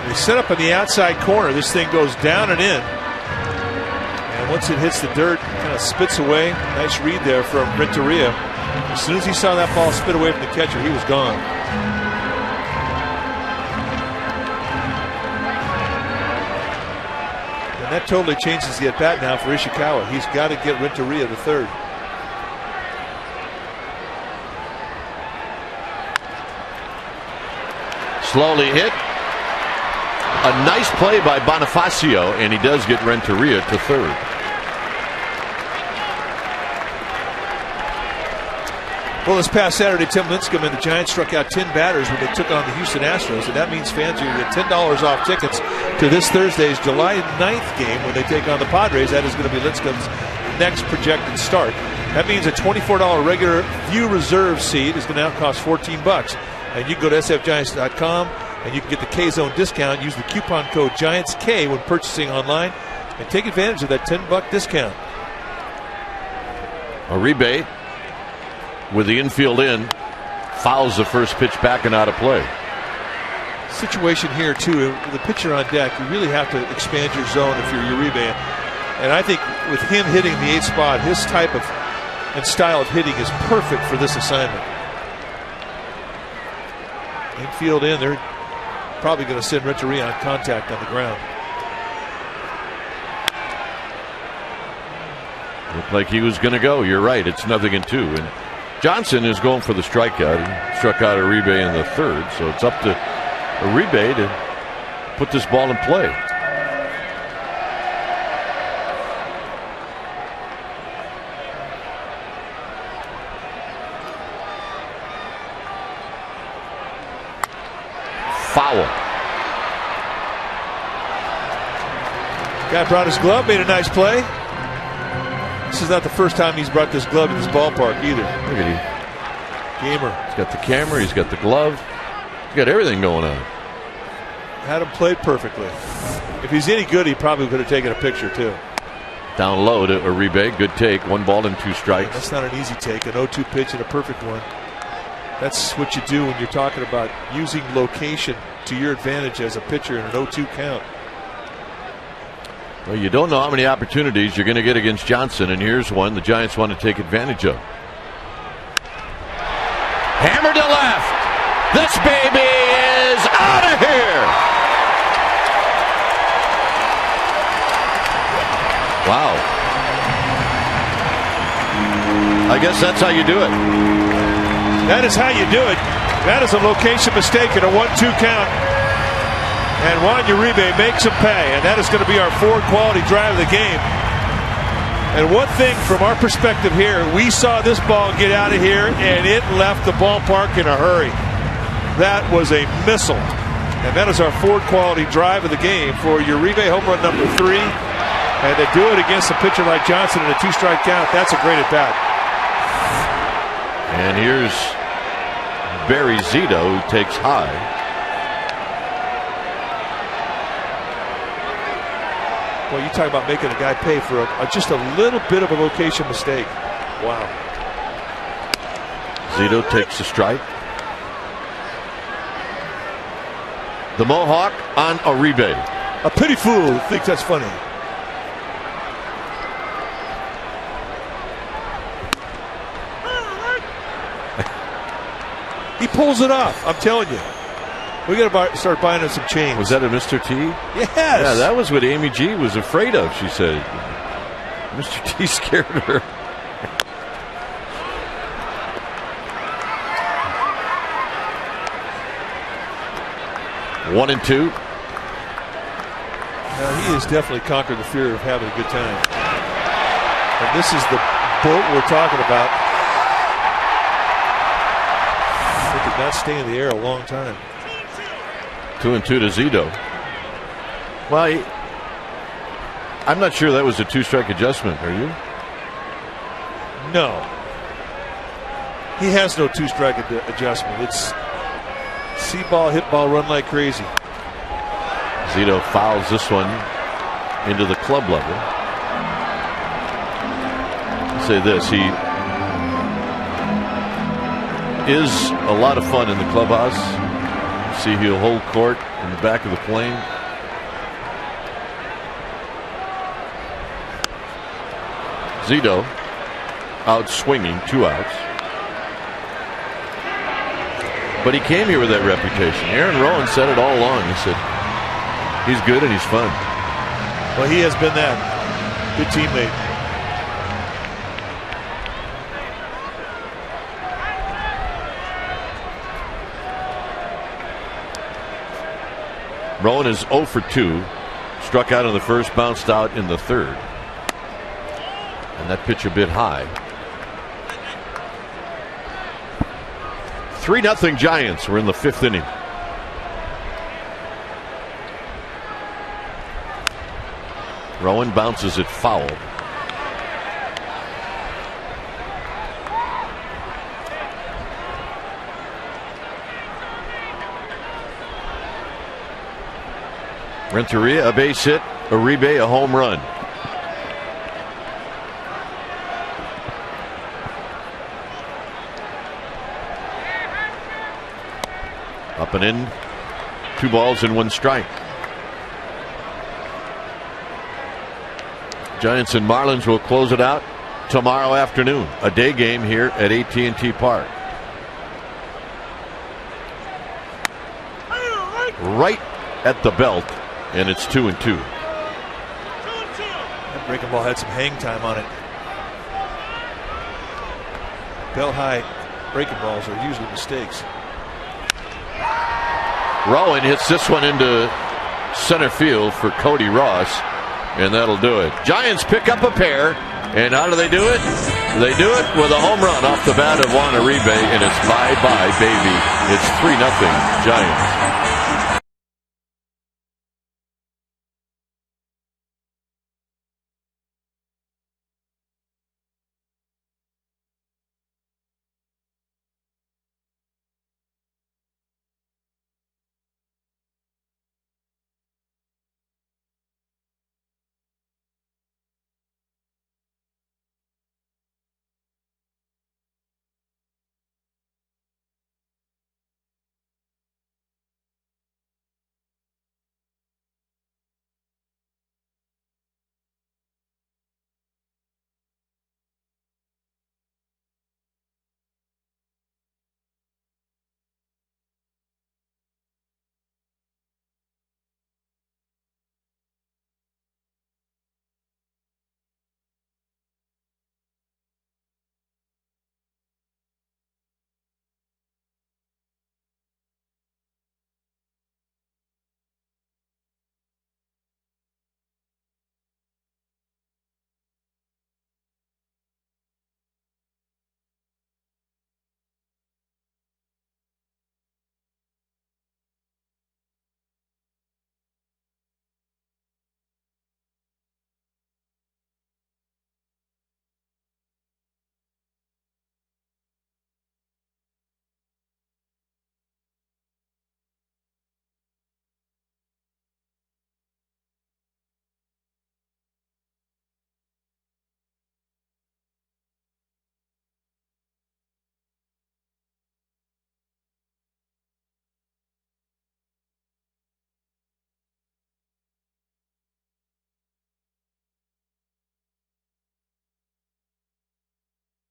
They set up in the outside corner. This thing goes down and in. And once it hits the dirt, kind of spits away. Nice read there from Renteria. As soon as he saw that ball spit away from the catcher, he was gone. And that totally changes the at-bat now for Ishikawa. He's got to get Renteria to third.
Slowly hit. A nice play by Bonifacio, and he does get Renteria to third.
Well, this past Saturday, Tim Lincecum and the Giants struck out 10 batters when they took on the Houston Astros, and that means fans are going to get $10 off tickets to this Thursday's July 9th game when they take on the Padres. That is going to be Lincecum's next projected start. That means a $24 regular View Reserve seat is going to now cost $14. And you can go to sfgiants.com and you can get the K-Zone discount. Use the coupon code GIANTSK when purchasing online and take advantage of that $10 discount.
Uribe with the infield in, fouls the first pitch back and out of play.
Situation here too, with the pitcher on deck, you really have to expand your zone if you're Uribe. And I think with him hitting the 8th spot, his type of and style of hitting is perfect for this assignment. Infield in, they're probably going to send Renteria on contact on the ground.
Looked like he was going to go. You're right. It's 0-2. And Johnson is going for the strikeout. He struck out Uribe in the 3rd. So it's up to Uribe to put this ball in play. Foul.
Guy brought his glove, made a nice play. This is not the first time he's brought this glove to this ballpark either.
Look at him.
Gamer.
He's got the camera, he's got the glove, he's got everything going on.
Had him played perfectly. If he's any good, he probably could have taken a picture too.
Down low to Uribe, good take, 1 ball and 2 strikes.
That's not an easy take, an 0-2 pitch and a perfect one. That's what you do when you're talking about using location to your advantage as a pitcher in an 0-2 count.
Well, you don't know how many opportunities you're going to get against Johnson, and here's one the Giants want to take advantage of. Hammer to left. This baby is out of here. Wow. I guess that's how you do it.
That is how you do it. That is a location mistake and a 1-2 count. And Juan Uribe makes him pay. And that is going to be our fourth quality drive of the game. And one thing from our perspective here, we saw this ball get out of here and it left the ballpark in a hurry. That was a missile. And that is our fourth quality drive of the game for Uribe, home run number 3. And to do it against a pitcher like Johnson in a 2-strike count, that's a great at bat.
And here's Barry Zito, who takes high.
Well, you talk about making a guy pay for just a little bit of a location mistake. Wow.
Zito takes a strike. The Mohawk on Uribe.
A pity fool thinks that's funny. He pulls it off. I'm telling you. We got to start buying him some chains.
Was that a Mr. T?
Yes.
Yeah, that was what Amy G was afraid of, she said. Mr. T scared her. One and two.
Now, he has definitely conquered the fear of having a good time. And this is the boat we're talking about. It did not stay in the air a long time.
2-2 to Zito. Well, I'm not sure that was a 2-strike adjustment. Are you?
No. He has no 2-strike adjustment. It's see ball, hit ball, run like crazy.
Zito fouls this one into the club level. I'll say this, he is a lot of fun in the clubhouse. See, he'll hold court in the back of the plane. Zito out swinging, 2 outs. But he came here with that reputation. Aaron Rowan said it all along. He said he's good and he's fun.
Well, he has been that. Good teammate.
Rowan is 0 for 2. Struck out in the first, bounced out in the third. And that pitch a bit high. 3-0 Giants. We're in the 5th inning. Rowan bounces it foul. Renteria a base hit, Uribe a home run. Up and in, 2 balls and 1 strike. Giants and Marlins will close it out tomorrow afternoon. A day game here at AT&T Park. Right at the belt, and it's 2-2.
That breaking ball had some hang time on it. Bell high breaking balls are usually mistakes.
Rowan hits this one into center field for Cody Ross, and that'll do it. Giants pick up a pair, and how do they do it? They do it with a home run off the bat of Juan Uribe, and it's bye-bye, baby. It's 3-0 Giants.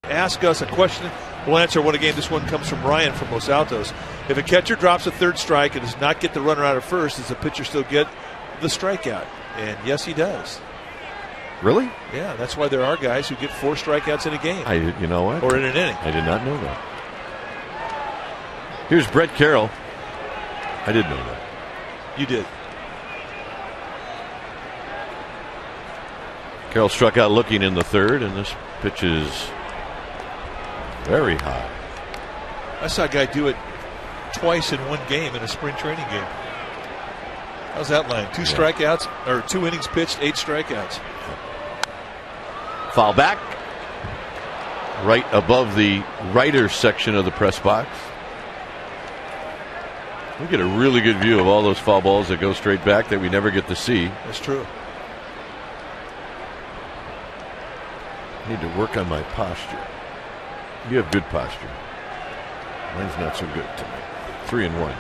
ask us a question, we'll answer one again. This one comes from Ryan from Los Altos. If a catcher drops a third strike and does not get the runner out at first, does the pitcher still get the strikeout? And yes, he does.
Really?
Yeah, that's why there are guys who get 4 strikeouts in a game.
You know what?
Or in an inning.
I did not know that. Here's Brett Carroll. I did know that.
You did.
Carroll struck out looking in the third, and this pitch is very high.
I saw a guy do it twice in one game in a spring training game. How's that line? 2 strikeouts, or 2 innings pitched, 8 strikeouts.
Foul back. Right above the writer's section of the press box. We get a really good view of all those foul balls that go straight back that we never get to see.
That's true.
I need to work on my posture. You have good posture. Mine's not so good tonight. 3-1.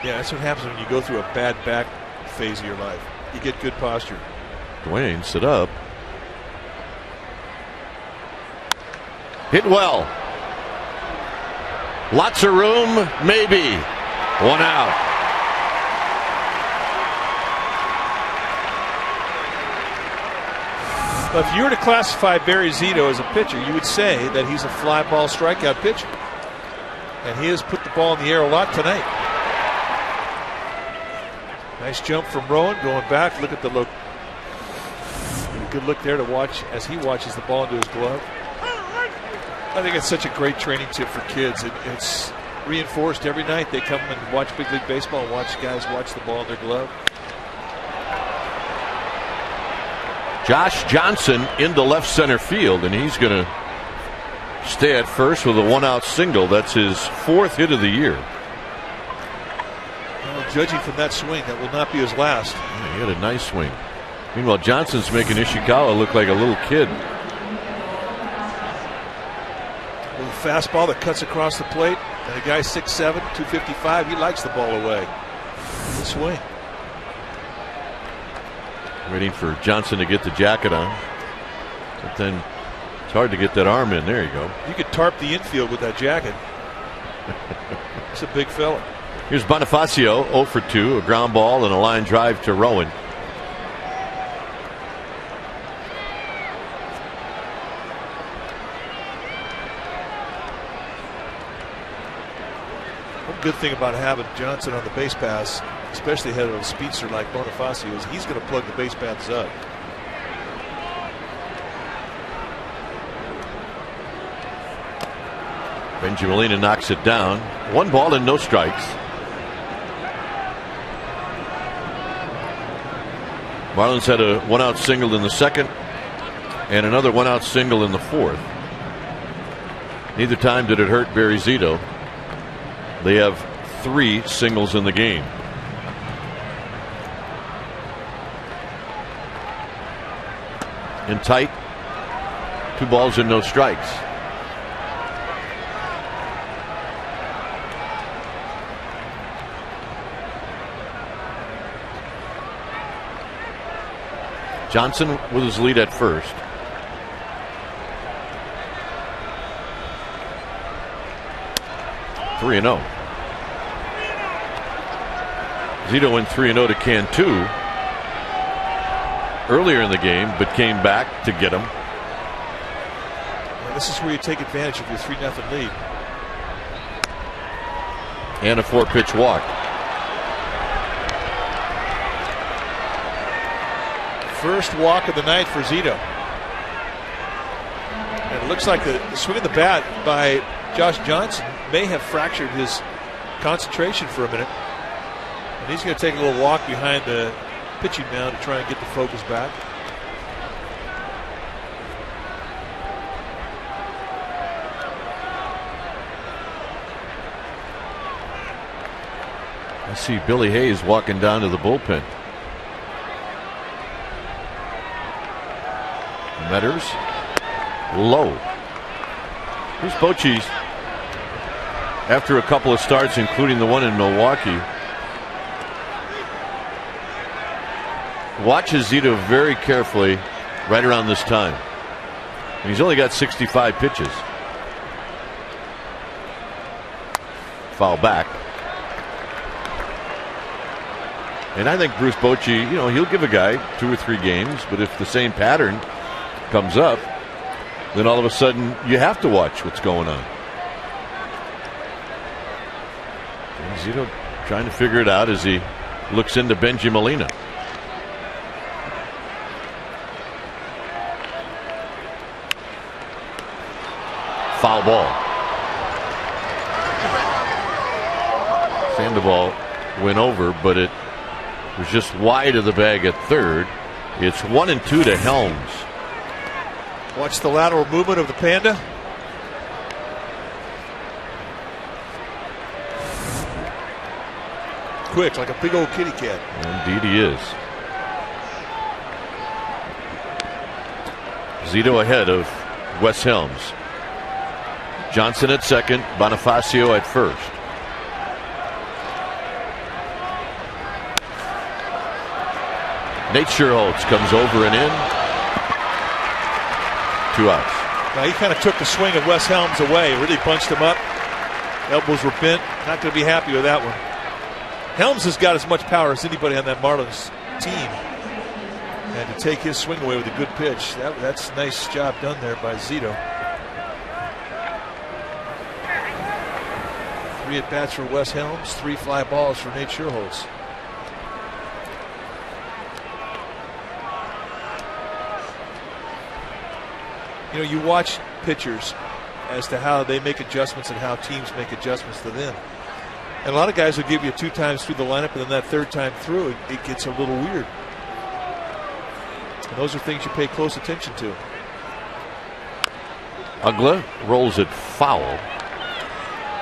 Yeah, that's what happens when you go through a bad back phase of your life. You get good posture.
Dwayne, sit up. Hit well. Lots of room, maybe. 1 out.
But if you were to classify Barry Zito as a pitcher, you would say that he's a fly ball strikeout pitcher. And he has put the ball in the air a lot tonight. Nice jump from Rowan, going back. Look at the look. Good look there to watch as he watches the ball into his glove. I think it's such a great training tip for kids. It's reinforced every night. They come and watch Big League Baseball and watch guys watch the ball in their glove.
Josh Johnson into left center field, and he's going to stay at first with a 1-out single. That's his 4th hit of the year.
Well, judging from that swing, that will not be his last.
Yeah, he had a nice swing. Meanwhile, Johnson's making Ishikawa look like a little kid.
A little fastball that cuts across the plate. And a guy 6'7", 255, he likes the ball away. Good swing.
Waiting for Johnson to get the jacket on. But then it's hard to get that arm in. There you go.
You could tarp the infield with that jacket. It's a big fella.
Here's Bonifacio, 0 for 2, a ground ball and a line drive to Rowan.
One good thing about having Johnson on the base pass, especially ahead of a speedster like Bonifacio, is he's going to plug the base paths up.
Benji Molina knocks it down. 1 ball and no strikes. Marlins had a 1-out single in the 2nd and another 1-out single in the 4th. Neither time did it hurt Barry Zito. They have 3 singles in the game. In tight, 2 balls and no strikes. Johnson with his lead at first. Three and 0. Zito went 3-0 to Cantu earlier in the game, but came back to get him.
Well, this is where you take advantage of your 3-0 lead.
And a 4-pitch walk.
First walk of the night for Zito. And it looks like the swing of the bat by Josh Johnson may have fractured his concentration for a minute. And he's going to take a little walk behind the pitching mound to try and get the focus back.
I see Billy Hayes walking down to the bullpen. Metters low. Here's Bochy after a couple of starts, including the one in Milwaukee. Watches Zito very carefully right around this time. And he's only got 65 pitches. Foul back. And I think Bruce Bochy, he'll give a guy 2 or 3 games, but if the same pattern comes up, then all of a sudden you have to watch what's going on. And Zito trying to figure it out as he looks into Benji Molina. Foul ball. Sandoval went over, but it was just wide of the bag at third. It's 1-2 to Helms.
Watch the lateral movement of the Panda. Quick, like a big old kitty cat.
Indeed he is. Zito ahead of Wes Helms. Johnson at second, Bonifacio at first. Nate Scherholtz comes over and in. 2 outs.
Now he kind of took the swing of Wes Helms away, really bunched him up. Elbows were bent. Not going to be happy with that one. Helms has got as much power as anybody on that Marlins team. And to take his swing away with a good pitch, that's a nice job done there by Zito. 3 at-bats for Wes Helms, 3 fly balls for Nate Scherholtz. You watch pitchers as to how they make adjustments and how teams make adjustments to them. And a lot of guys will give you 2 times through the lineup, and then that 3rd time through, it gets a little weird. And those are things you pay close attention to.
Ugla rolls it foul.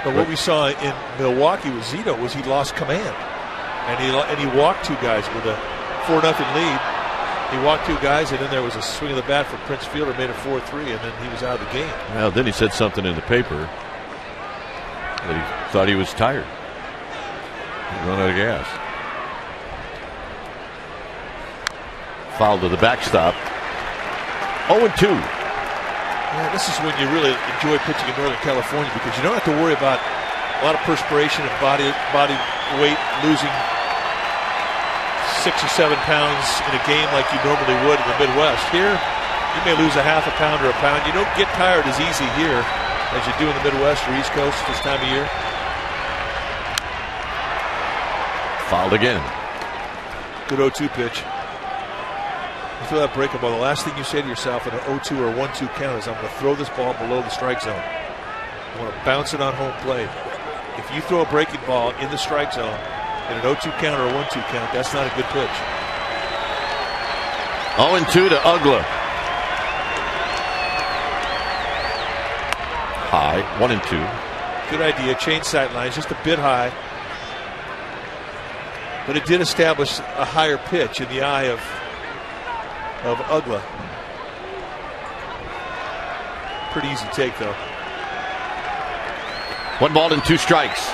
But what we saw in Milwaukee with Zito was he lost command. And he walked 2 guys with a 4-0 lead. He walked 2 guys, and then there was a swing of the bat from Prince Fielder, made it 4-3, and then he was out of the game.
Well, then he said something in the paper that he thought he was tired. He run out of gas. Foul to the backstop. 0-2.
Yeah, this is when you really enjoy pitching in Northern California because you don't have to worry about a lot of perspiration and body weight losing 6 or 7 pounds in a game like you normally would in the Midwest. Here, you may lose a half a pound or a pound. You don't get tired as easy here as you do in the Midwest or East Coast this time of year.
Fouled again.
Good 0-2 pitch. You throw that breaking ball, the last thing you say to yourself in an 0-2 or 1-2 count is, I'm going to throw this ball below the strike zone. I want to bounce it on home plate. If you throw a breaking ball in the strike zone in an 0-2 count or a 1-2 count, that's not a good pitch.
0-2 to Ugla. High, 1-2.
Good idea. Change sight lines just a bit high. But it did establish a higher pitch in the eye of Ugla. Pretty easy take, though.
1 ball and 2 strikes.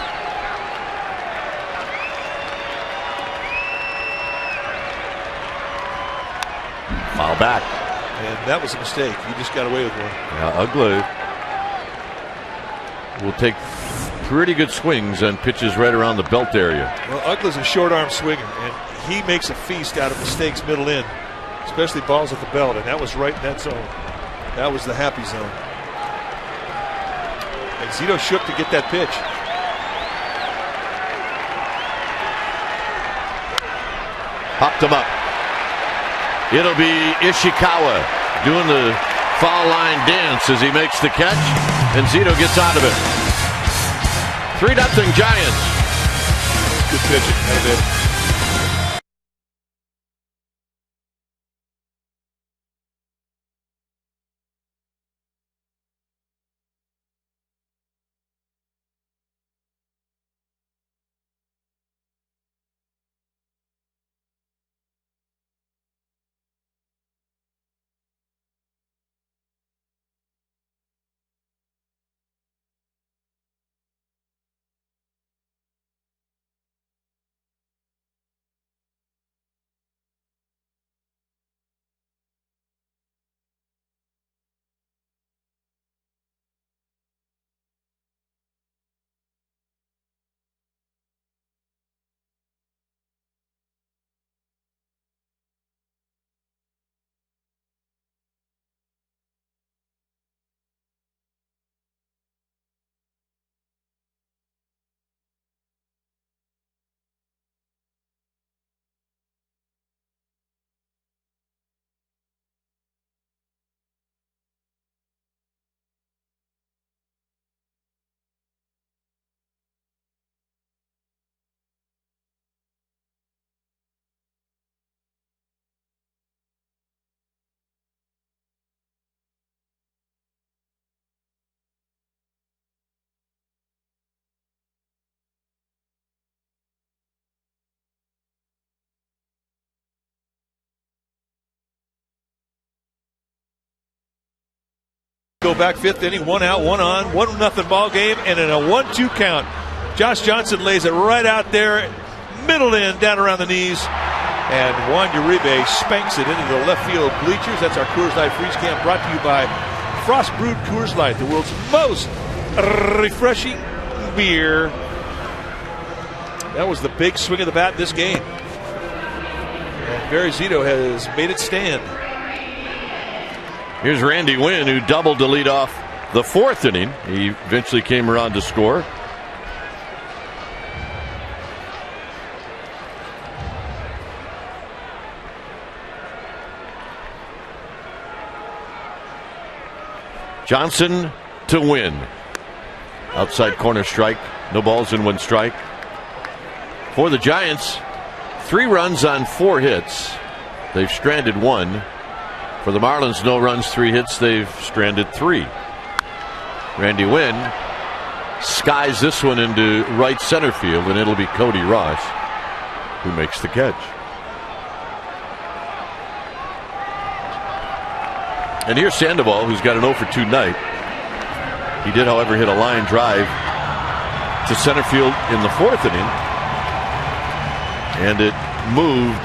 Foul back.
And that was a mistake. You just got away with one.
Yeah, Ugla will take pretty good swings on pitches right around the belt area.
Well, Ugla's a short arm swinger, and he makes a feast out of mistakes middle in, especially balls at the belt, and that was right in that zone. That was the happy zone. And Zito shook to get that pitch.
Popped him up. It'll be Ishikawa doing the foul line dance as he makes the catch, and Zito gets out of it. 3-0 Giants.
Good pitching. That is it. Go back 5th inning, 1 out, 1 on, 1-0 ball game, and in a 1-2 count, Josh Johnson lays it right out there, middle in, down around the knees, and Juan Uribe spanks it into the left field bleachers. That's our Coors Light Freeze Camp, brought to you by Frost Brewed Coors Light, the world's most refreshing beer. That was the big swing of the bat in this game. And Barry Zito has made it stand.
Here's Randy Wynn, who doubled to lead off the 4th inning. He eventually came around to score. Johnson to Win. Outside corner strike. No balls and 1 strike. For the Giants, 3 runs on 4 hits. They've stranded 1. For the Marlins, no runs, 3 hits. They've stranded 3. Randy Wynn skies this one into right center field, and it'll be Cody Ross who makes the catch. And here's Sandoval, who's got an 0 for 2 night. He did, however, hit a line drive to center field in the 4th inning, and it moved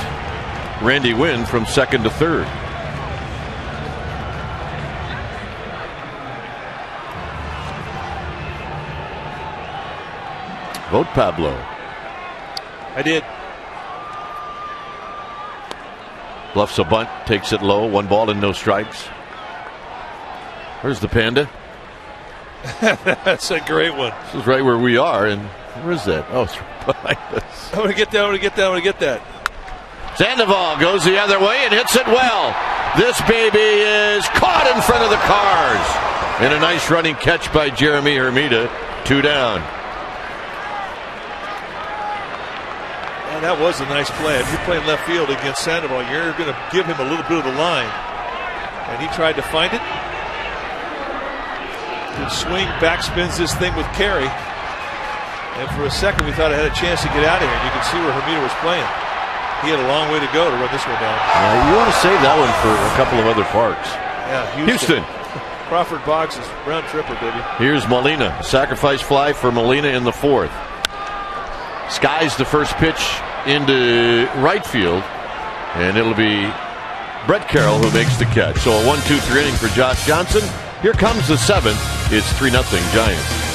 Randy Wynn from 2nd to 3rd. Vote Pablo.
I did.
Bluffs a bunt, takes it low, 1 ball and no strikes. Where's the Panda?
That's a great one.
This is right where we are, and where is that? Oh, it's right behind us.
I want to get that, I want to get that, I want to get that.
Sandoval goes the other way and hits it well. This baby is caught in front of the cars. And a nice running catch by Jeremy Hermida. 2 down.
And that was a nice play. If you're playing left field against Sandoval, you're going to give him a little bit of the line. And he tried to find it. Good swing, backspins this thing with carry. And for a second, we thought it had a chance to get out of here. And you can see where Hermida was playing. He had a long way to go to run this one down.
You want to save that one for a couple of other parks.
Yeah,
Houston.
Crawford Boggs is round tripper, baby.
Here's Molina. Sacrifice fly for Molina in the 4th. Skies the first pitch into right field, and it'll be Brett Carroll who makes the catch. So a 1-2-3 inning for Josh Johnson. Here comes the 7th. It's 3-0 Giants.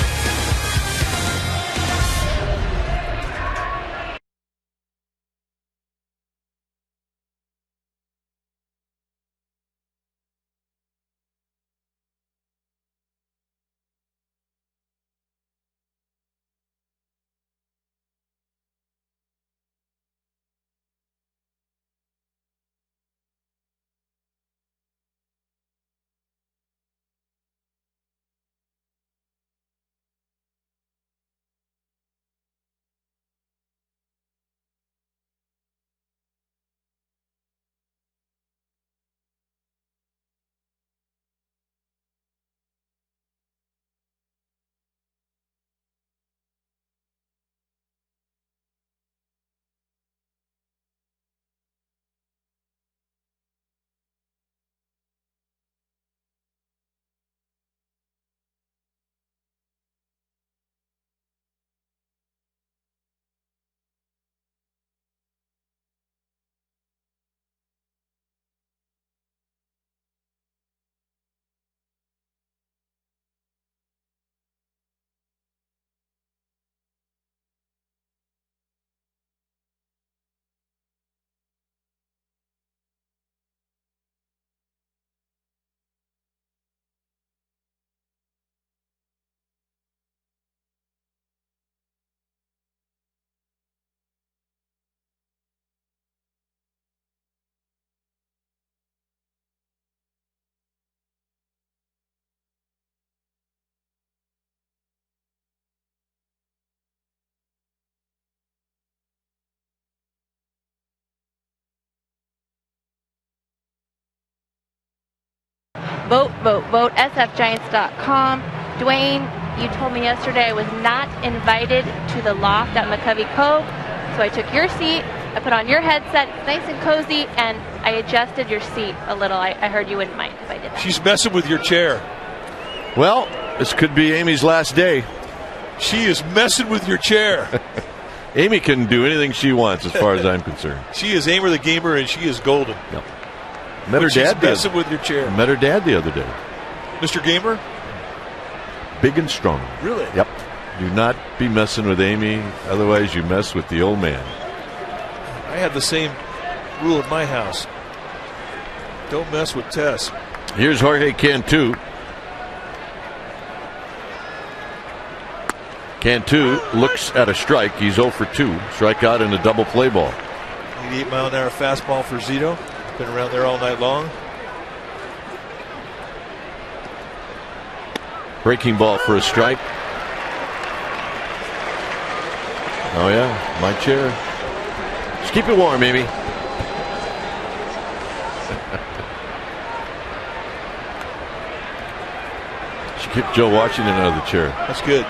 Vote, vote, vote, sfgiants.com. Dwayne, you told me yesterday I was not invited to the loft at McCovey Cove, so I took your seat, I put on your headset, it's nice and cozy, and I adjusted your seat a little. I heard you wouldn't mind if I did that.
She's messing with your chair.
Well, this could be Amy's last day.
She is messing with your chair.
Amy can do anything she wants as far as I'm concerned.
She is Amer the Gamer, and she is golden.
Yep. Met her dad.
Messing with your chair.
Met her dad the other day.
Mr. Gamer?
Big and strong.
Really?
Yep. Do not be messing with Amy, otherwise you mess with the old man.
I have the same rule at my house. Don't mess with Tess.
Here's Jorge Cantu. Cantu looks at a strike. He's 0 for 2. Strikeout and a double play ball.
88-mile-an-hour fastball for Zito. Been around there all night long.
Breaking ball for a strike. Oh, yeah. My chair. Just keep it warm, Amy. She kicked Joe Washington out of the chair.
That's good.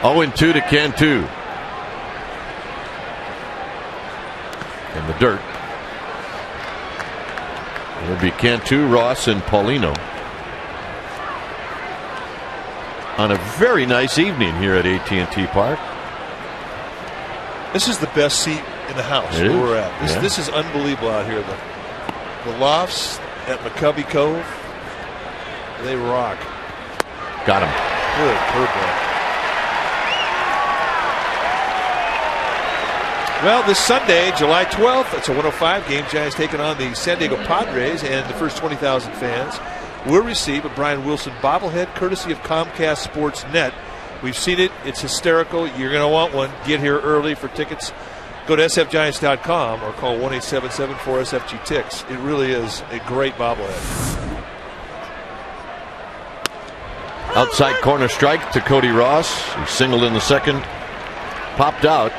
Oh, 2 to Cantu. In the dirt. It'll be Cantu, Ross, and Paulino. On a very nice evening here at AT&T Park.
This is the best seat in the house where we're at. This is unbelievable out here. The lofts at McCovey Cove, they rock.
Got him.
Good curveball. Well, this Sunday, July 12th, it's a 105 game. Giants taking on the San Diego Padres, and the first 20,000 fans will receive a Brian Wilson bobblehead courtesy of Comcast Sports Net. We've seen it. It's hysterical. You're going to want one. Get here early for tickets. Go to sfgiants.com or call 1-877-4SFG-TICKS. It really is a great bobblehead.
Outside corner strike to Cody Ross. He singled in the second. Popped out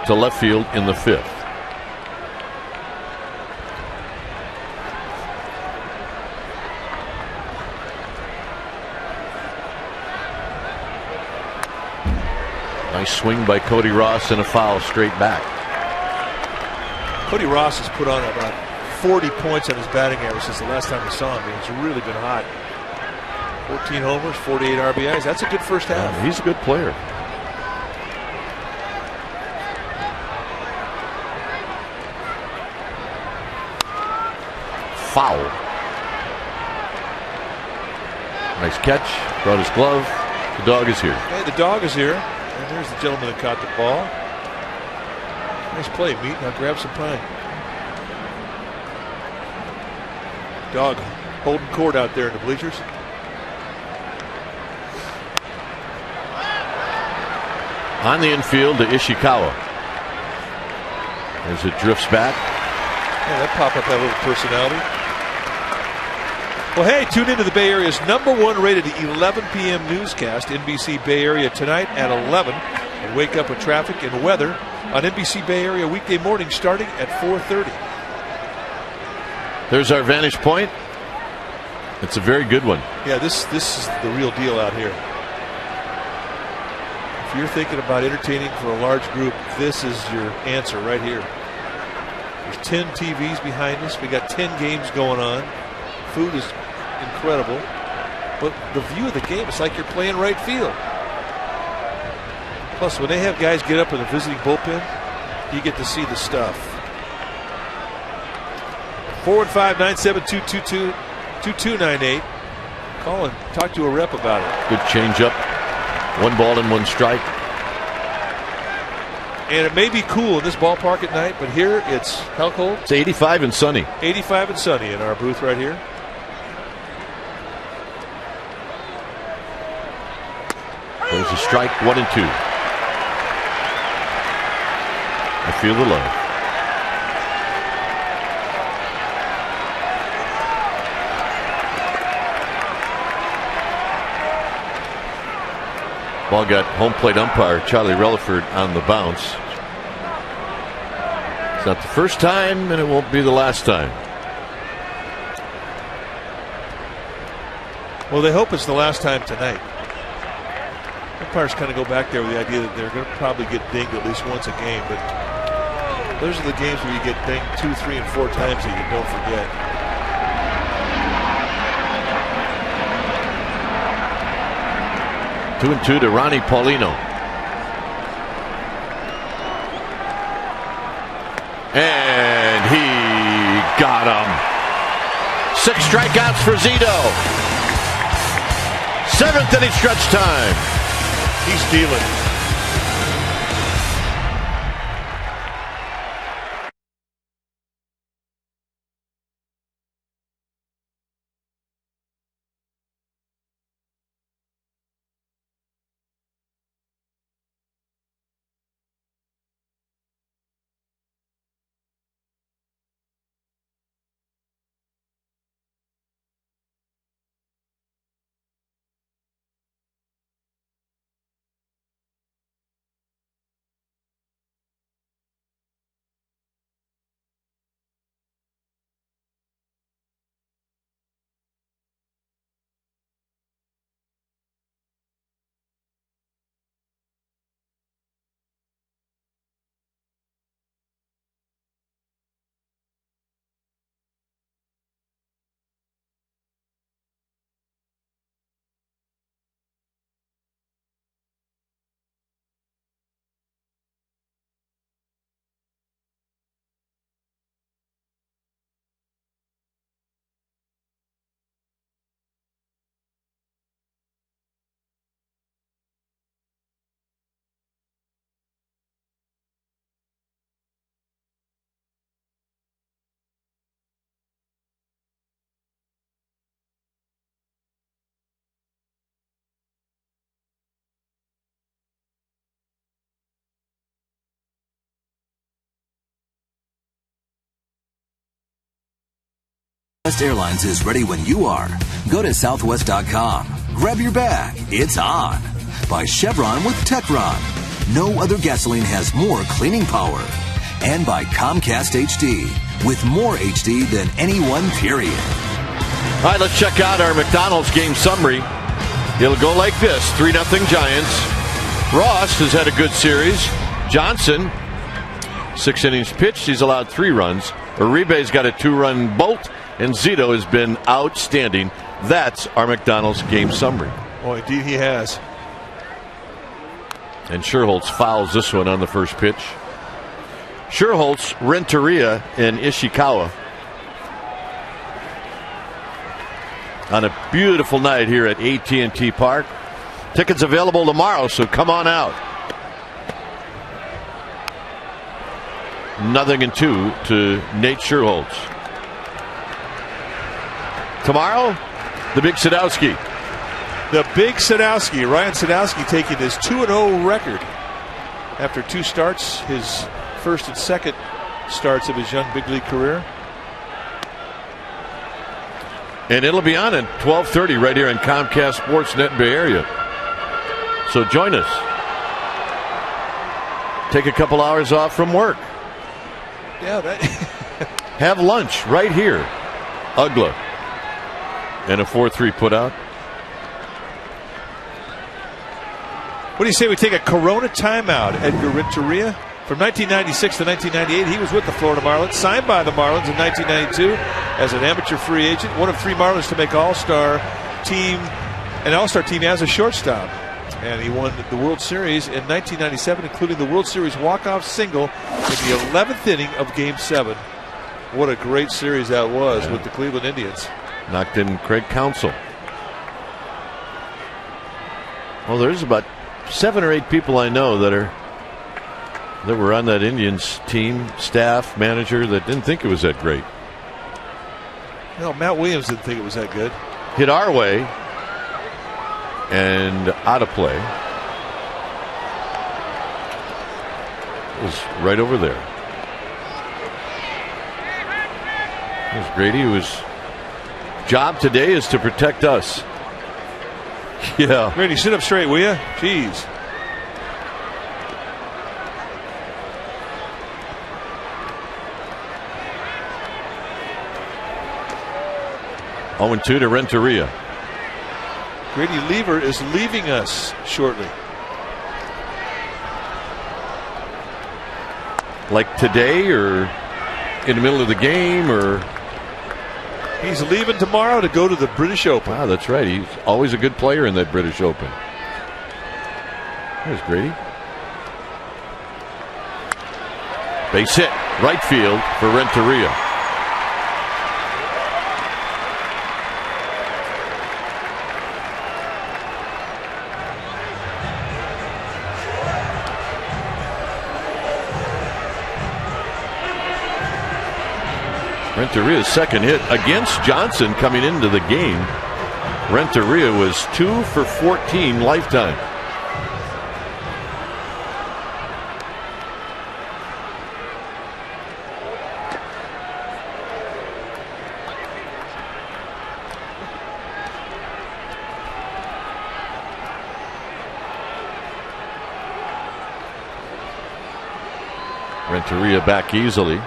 to left field in the fifth. Nice swing by Cody Ross and a foul straight back.
Cody Ross has put on about 40 points on his batting average since the last time we saw him. He's really been hot. 14 homers, 48 RBIs. That's a good first half.
Yeah, he's a good player. Foul. Nice catch. Brought his glove. The dog is here.
Hey, the dog is here. And there's the gentleman that caught the ball. Nice play, Meat. Now grab some pine. Dog holding court out there in the bleachers.
On the infield to Ishikawa. As it drifts back.
Yeah, that pop-up had a little personality. Well, hey, tune into the Bay Area's #1 rated 11 p.m. newscast, NBC Bay Area tonight at 11. And wake up with traffic and weather on NBC Bay Area weekday morning starting at 4:30.
There's our vantage point. It's a very good one.
Yeah, this is the real deal out here. If you're thinking about entertaining for a large group, this is your answer right here. There's 10 TVs behind us. We got 10 games going on. Food is incredible. But the view of the game, it's like you're playing right field. Plus, when they have guys get up in the visiting bullpen, you get to see the stuff. 415-972-2298. Call and talk to a rep about it.
Good changeup. 1 ball and 1 strike.
And it may be cool in this ballpark at night, but here it's how cold?
It's 85 and sunny.
85 and sunny in our booth right here.
There's a strike, 1 and 2. I feel the love. Ball got home plate umpire Charlie Relaford on the bounce. It's not the first time, and it won't be the last time.
Well, they hope it's the last time tonight. Umpires kind of go back there with the idea that they're going to probably get dinged at least once a game, but Those are the games where you get dinged 2, 3, and 4 times that you don't forget.
2-2 to Ronnie Paulino. And he got him. 6 strikeouts for Zito. 7th inning stretch time.
He's stealing.
Southwest Airlines is ready when you are. Go to Southwest.com. Grab your bag. It's on. By Chevron with Techron. No other gasoline has more cleaning power. And by Comcast HD. With more HD than anyone, period.
All right, let's check out our McDonald's game summary. It'll go like this. 3-0 Giants. Ross has had a good series. Johnson, 6 innings pitched. He's allowed 3 runs. Uribe's got a 2-run bolt. And Zito has been outstanding. That's our McDonald's game summary.
Oh, indeed he has.
And Sherholtz fouls this one on the first pitch. Sherholtz, Renteria, and Ishikawa on a beautiful night here at AT&T Park. Tickets available tomorrow, so come on out. 0-2 to Nate Sherholtz. Tomorrow, the big Sadowski.
The big Sadowski. Ryan Sadowski taking his 2-0 record after 2 starts, his first and second starts of his young big league career.
And it'll be on at 12:30 right here on Comcast Sportsnet Bay Area. So join us. Take a couple hours off from work.
Yeah, that.
Have lunch right here. Ugla. And a 4-3 put out.
What do you say we take a Corona timeout? Edgar Renteria. From 1996 to 1998, he was with the Florida Marlins, signed by the Marlins in 1992 as an amateur free agent, one of 3 Marlins to make an All-Star team as a shortstop. And he won the World Series in 1997, including the World Series walk-off single in the 11th inning of Game 7. What a great series that was with the Cleveland Indians.
Knocked in Craig Counsell. Well, there's about 7 or 8 people I know that were on that Indians team, staff, manager, that didn't think it was that great.
No, Matt Williams didn't think it was that good.
Hit our way and out of play. It was right over there. There's Grady, whose job today is to protect us. Yeah.
Grady, sit up straight, will you? Jeez.
Oh, 2 to Renteria.
Grady Lever is leaving us shortly.
like today or in the middle of the game, or
he's leaving tomorrow to go to the British Open.
Wow, that's right. He's always a good player in that British Open. There's Grady. Base hit, right field for Renteria. Renteria's second hit against Johnson coming into the game. Renteria was 2 for 14 lifetime. Renteria back easily.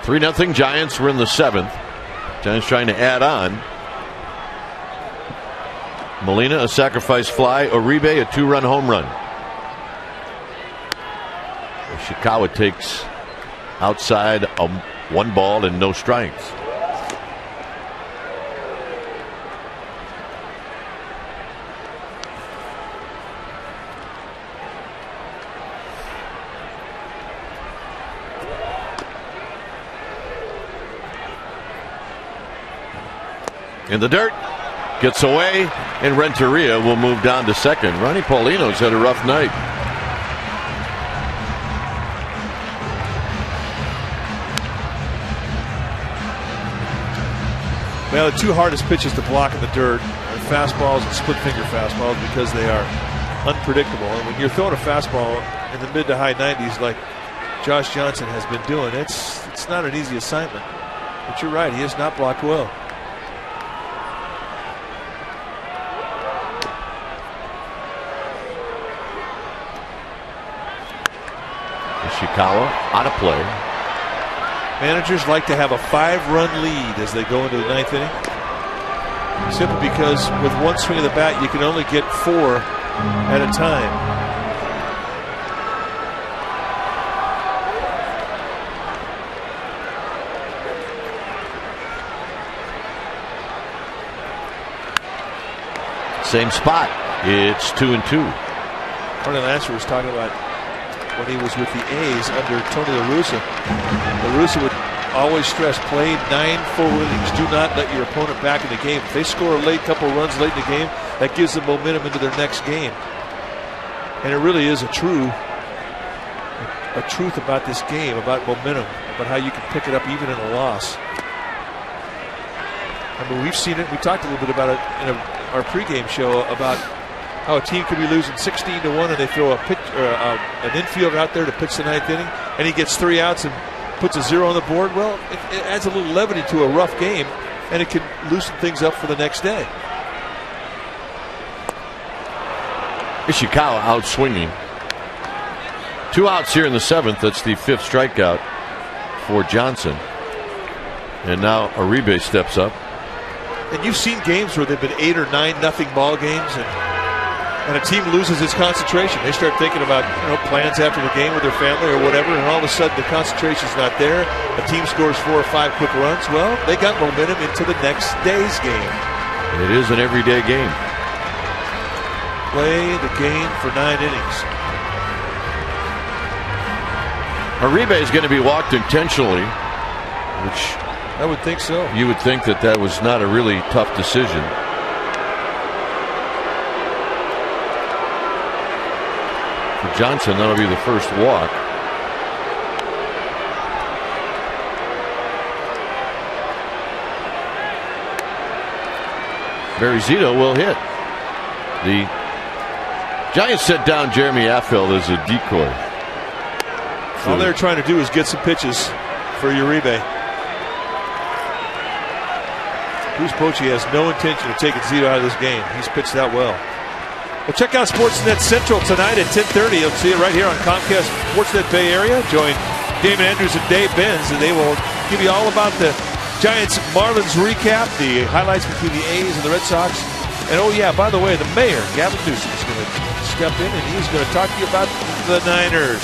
3-0 Giants. We're in the 7th. Giants trying to add on. Molina, a sacrifice fly. Uribe, a 2-run home run. Ishikawa takes outside a 1 ball and no strikes. In the dirt, gets away, and Renteria will move down to second. Ronnie Paulino's had a rough night.
Well, the 2 hardest pitches to block in the dirt are fastballs and split finger fastballs because they are unpredictable. And when you're throwing a fastball in the mid to high 90s like Josh Johnson has been doing, it's not an easy assignment. But you're right, he has not blocked well.
Ishikawa out of play.
Managers like to have a 5-run lead as they go into the 9th inning. Simply because with one swing of the bat, you can only get 4 at a time.
Same spot. It's 2-2.
Arnie Lancer was talking about when he was with the A's under Tony La Russa. La Russa would always stress, play 9 full innings. Do not let your opponent back in the game. If they score a couple runs late in the game, that gives them momentum into their next game. And it really is a truth about this game, about momentum, about how you can pick it up even in a loss. I mean, we've seen it. We talked a little bit about it in our pregame show about how a team could be losing 16-1 and they throw an infielder out there to pitch the 9th inning, and he gets 3 outs and puts a 0 on the board. Well, it adds a little levity to a rough game, and it can loosen things up for the next day.
Ishikawa out swinging. 2 outs here in the 7th. That's the 5th strikeout for Johnson. And now Uribe steps up.
And you've seen games where they've been 8 or 9-0 ball games, and a team loses its concentration. They start thinking about plans after the game with their family or whatever, and all of a sudden the concentration's not there. A team scores 4 or 5 quick runs. Well, they got momentum into the next day's game.
It is an everyday game.
Play the game for 9 innings.
Uribe is going to be walked intentionally, which
I would think so.
You would think that was not a really tough decision. For Johnson, that'll be the first walk. Barry Zito will hit. The Giants set down Jeremy Affeldt as a decoy.
All they're trying to do is get some pitches for Uribe. Bruce Bochy has no intention of taking Zito out of this game. He's pitched that well. Well, check out Sportsnet Central tonight at 10:30. You'll see it right here on Comcast Sportsnet Bay Area. Join Damon Andrews and Dave Benz, and they will give you all about the Giants-Marlins recap, the highlights between the A's and the Red Sox, And oh yeah, by the way, the mayor, Gavin Newsom, is going to step in and he's going to talk to you about the Niners.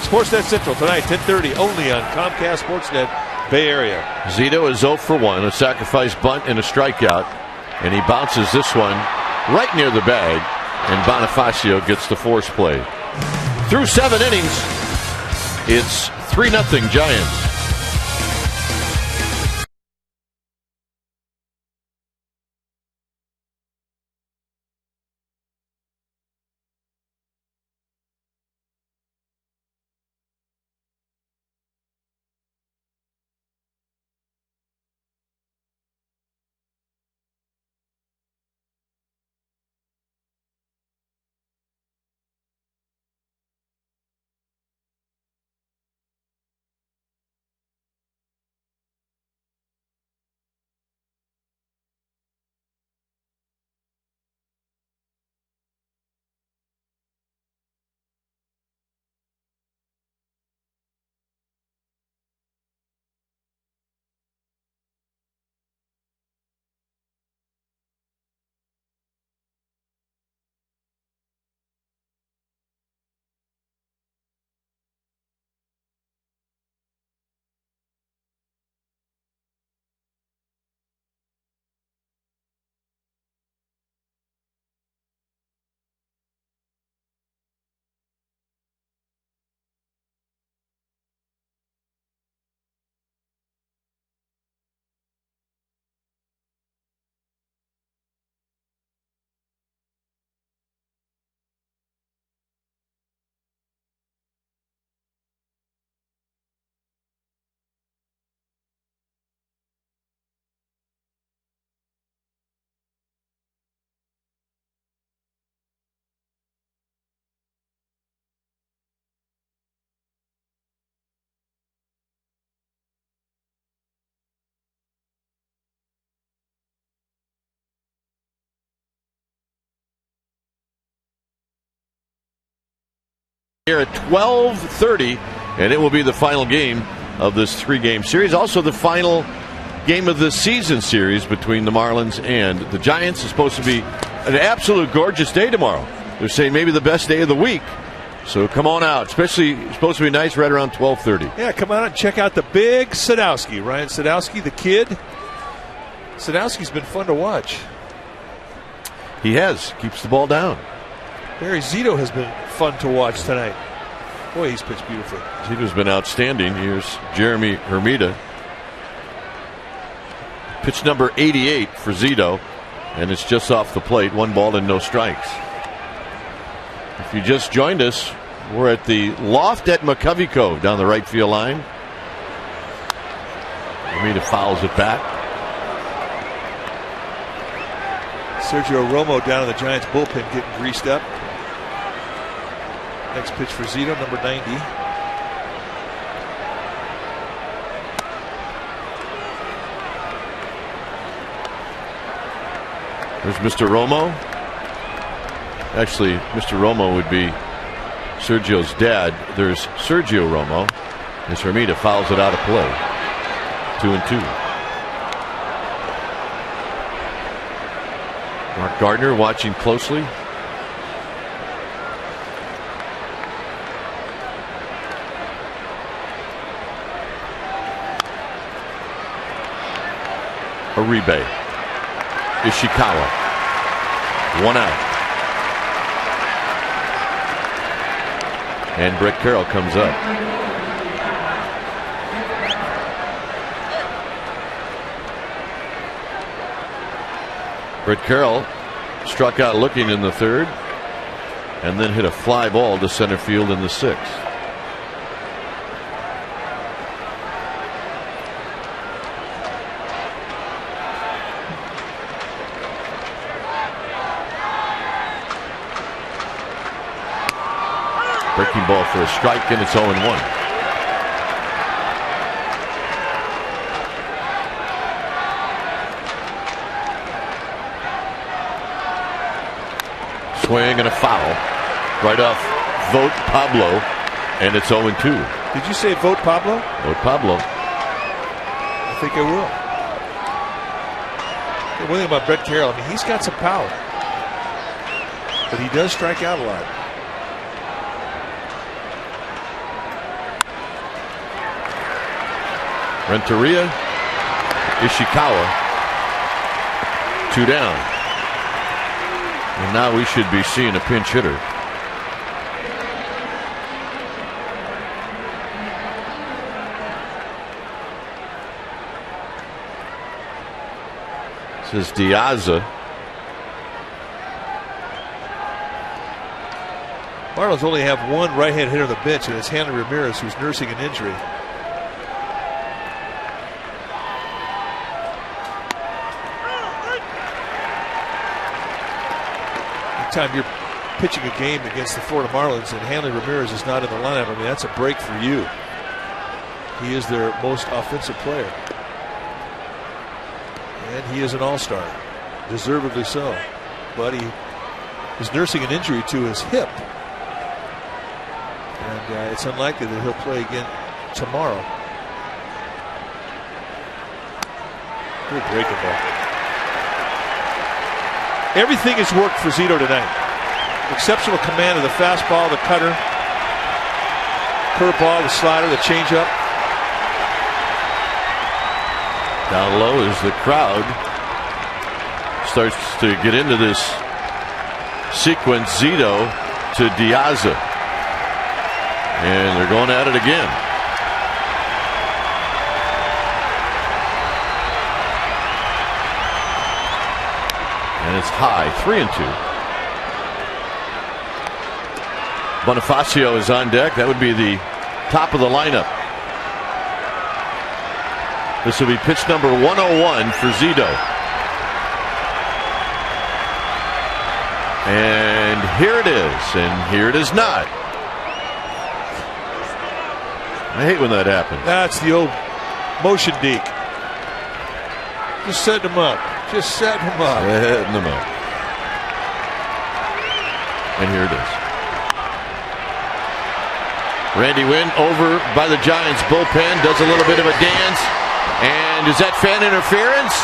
Sportsnet Central tonight, 10:30, only on Comcast Sportsnet Bay Area.
Zito is 0 for 1, a sacrifice bunt and a strikeout, and he bounces this one right near the bag, and Bonifacio gets the force play. Through 7 innings, it's 3-0 Giants. Here at 12:30, and it will be the final game of this 3-game series. Also the final game of the season series between the Marlins and the Giants. Is supposed to be an absolute gorgeous day tomorrow. They're saying maybe the best day of the week. So come on out. Especially supposed to be nice right around 12:30.
Yeah, come out and check out the big Sadowski. Ryan Sadowski, the kid. Sadowski's been fun to watch.
He has. Keeps the ball down.
Barry Zito has been fun to watch tonight. Boy, he's pitched beautifully.
Zito's been outstanding. Here's Jeremy Hermida. Pitch number 88 for Zito, and it's just off the plate. 1 ball and no strikes. If you just joined us, we're at the loft at McCovey Cove down the right field line. Hermida fouls it back.
Sergio Romo down in the Giants bullpen getting greased up. Next pitch for Zito, number 90.
There's Mr. Romo. Actually, Mr. Romo would be Sergio's dad. There's Sergio Romo. As Hermida fouls it out of play. 2-2. Mark Gardner watching closely. Uribe. Ishikawa. 1 out. And Brett Carroll comes up. Brett Carroll struck out looking in the 3rd and then hit a fly ball to center field in the 6th. Breaking ball for a strike, and it's 0-1. Swing and a foul right off Vote Pablo, and it's 0-2.
Did you say Vote Pablo?
Vote Pablo.
I think I will. One thing about Brett Carroll, I mean, he's got some power. but he does strike out a lot.
Renteria, Ishikawa, 2 down. And now we should be seeing a pinch hitter. This is Diaza.
Marlins only have one right-hand hitter on the bench, and it's Hanley Ramirez, who's nursing an injury. Anytime you're pitching a game against the Florida Marlins and Hanley Ramirez is not in the lineup, I mean, that's a break for you. He is their most offensive player. And he is an all-star, deservedly so. But he is nursing an injury to his hip. And it's unlikely that he'll play again tomorrow. Good breaking ball. Everything has worked for Zito tonight. Exceptional command of the fastball, the cutter, curveball, the slider, the changeup.
Down low as the crowd starts to get into this sequence. Zito to Diaza. And they're going at it again. And it's high, 3-2. Bonifacio is on deck. That would be the top of the lineup. This will be pitch number 101 for Zito. And here it is, and here it is not. I hate when that happens.
That's the old motion deke. Just setting him up. Just setting him up.
Setting him up. And here it is. Randy Wynn over by the Giants bullpen, does a little bit of a dance. And is that fan interference?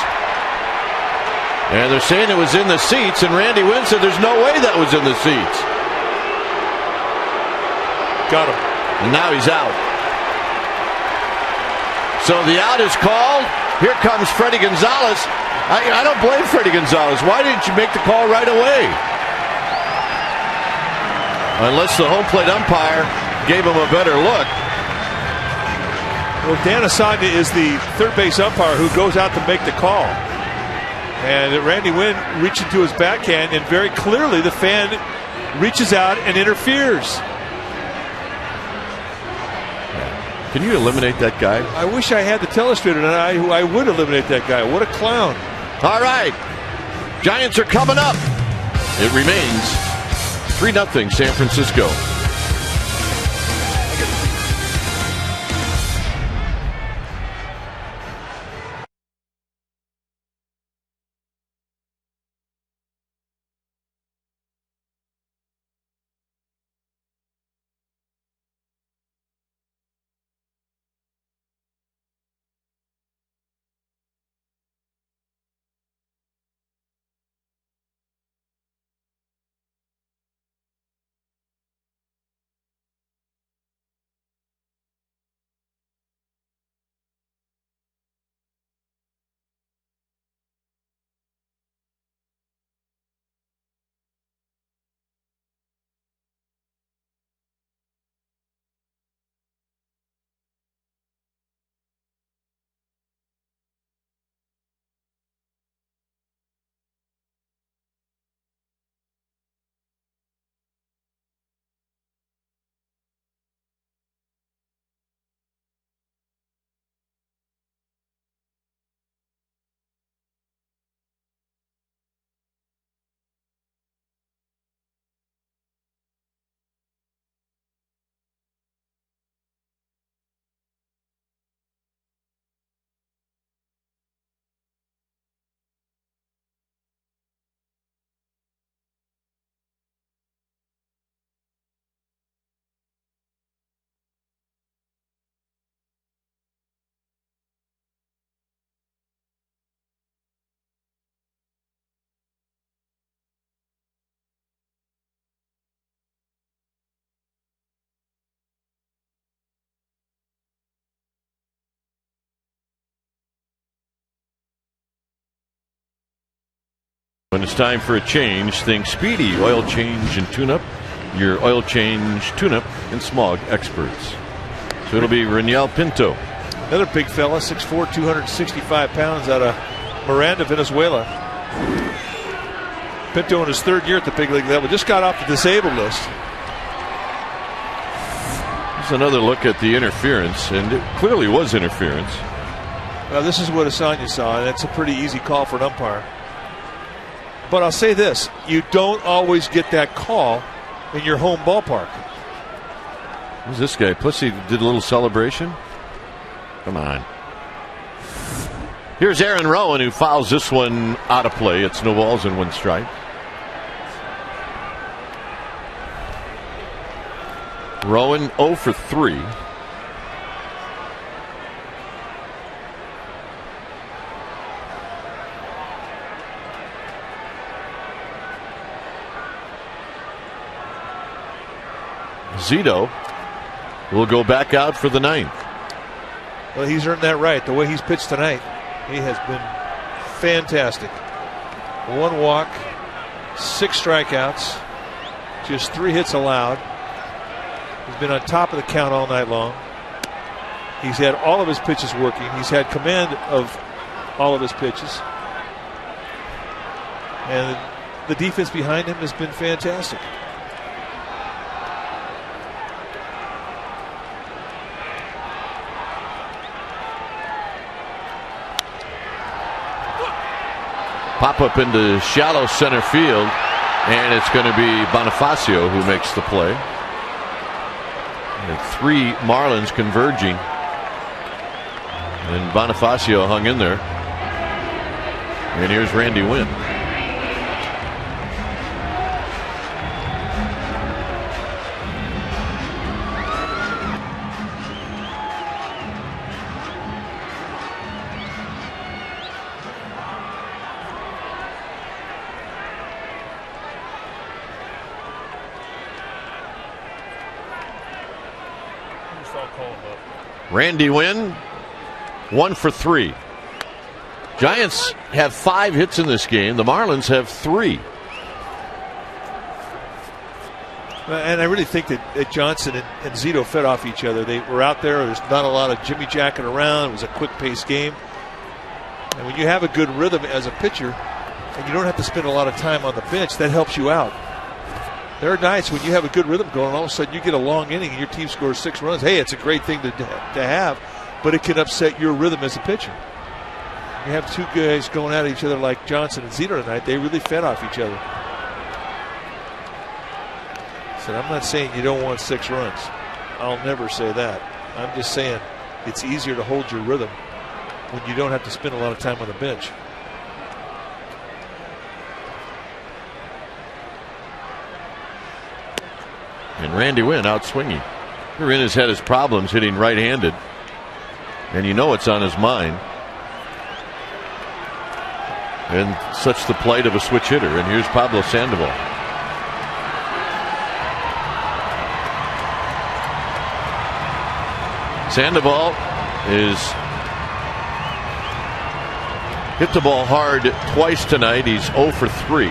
And they're saying it was in the seats, and Randy Wynn said there's no way that was in the seats.
Got him.
And now he's out. So the out is called. Here comes Freddie Gonzalez. I don't blame Freddie Gonzalez. Why didn't you make the call right away? Unless the home plate umpire gave him a better look.
Well, Dan Asagna is the third base umpire who goes out to make the call. And Randy Wynn reaching to his backhand, and very clearly the fan reaches out and interferes.
Can you eliminate that guy?
I wish I had the telestrator tonight. I would eliminate that guy. What a clown.
All right. Giants are coming up. It remains 3-0 San Francisco. When it's time for a change, think Speedy Oil Change and Tune-Up, your oil change, tune-up, and smog experts. So it'll be Reniel Pinto.
Another big fella, 6'4", 265 pounds, out of Miranda, Venezuela. Pinto in his third year at the big league level, just got off the disabled list.
Here's another look at the interference, and it clearly was interference.
Now this is what Asanya saw, and it's a pretty easy call for an umpire. But I'll say this, you don't always get that call in your home ballpark.
Who's this guy? Pussy did a little celebration? Come on. Here's Aaron Rowan, who fouls this one out of play. It's no balls and one strike. Rowan 0 for 3. Zito will go back out for the 9th.
Well, he's earned that right. The way he's pitched tonight, he has been fantastic. 1 walk, 6 strikeouts, just 3 hits allowed. He's been on top of the count all night long. He's had all of his pitches working. He's had command of all of his pitches. And the defense behind him has been fantastic.
Pop up into shallow center field, and it's going to be Bonifacio who makes the play. And 3 Marlins converging, and Bonifacio hung in there. And here's Randy Wynn. Randy Wynn, 1 for 3. Giants have 5 hits in this game. The Marlins have 3.
And I really think that Johnson and Zito fed off each other. They were out there. There's not a lot of jimmy jacking around. It was a quick-paced game. And when you have a good rhythm as a pitcher, and you don't have to spend a lot of time on the bench, that helps you out. There are nights when you have a good rhythm going, all of a sudden you get a long inning and your team scores 6 runs. Hey, it's a great thing to have, but it can upset your rhythm as a pitcher. You have 2 guys going at each other like Johnson and Zito tonight. They really fed off each other. So I'm not saying you don't want 6 runs. I'll never say that. I'm just saying it's easier to hold your rhythm when you don't have to spend a lot of time on the bench.
And Randy Wynn out swinging. Wynn has had his problems hitting right-handed, and you know it's on his mind. And such the plight of a switch hitter. And here's Pablo Sandoval. Sandoval is hit the ball hard twice tonight. He's 0 for 3.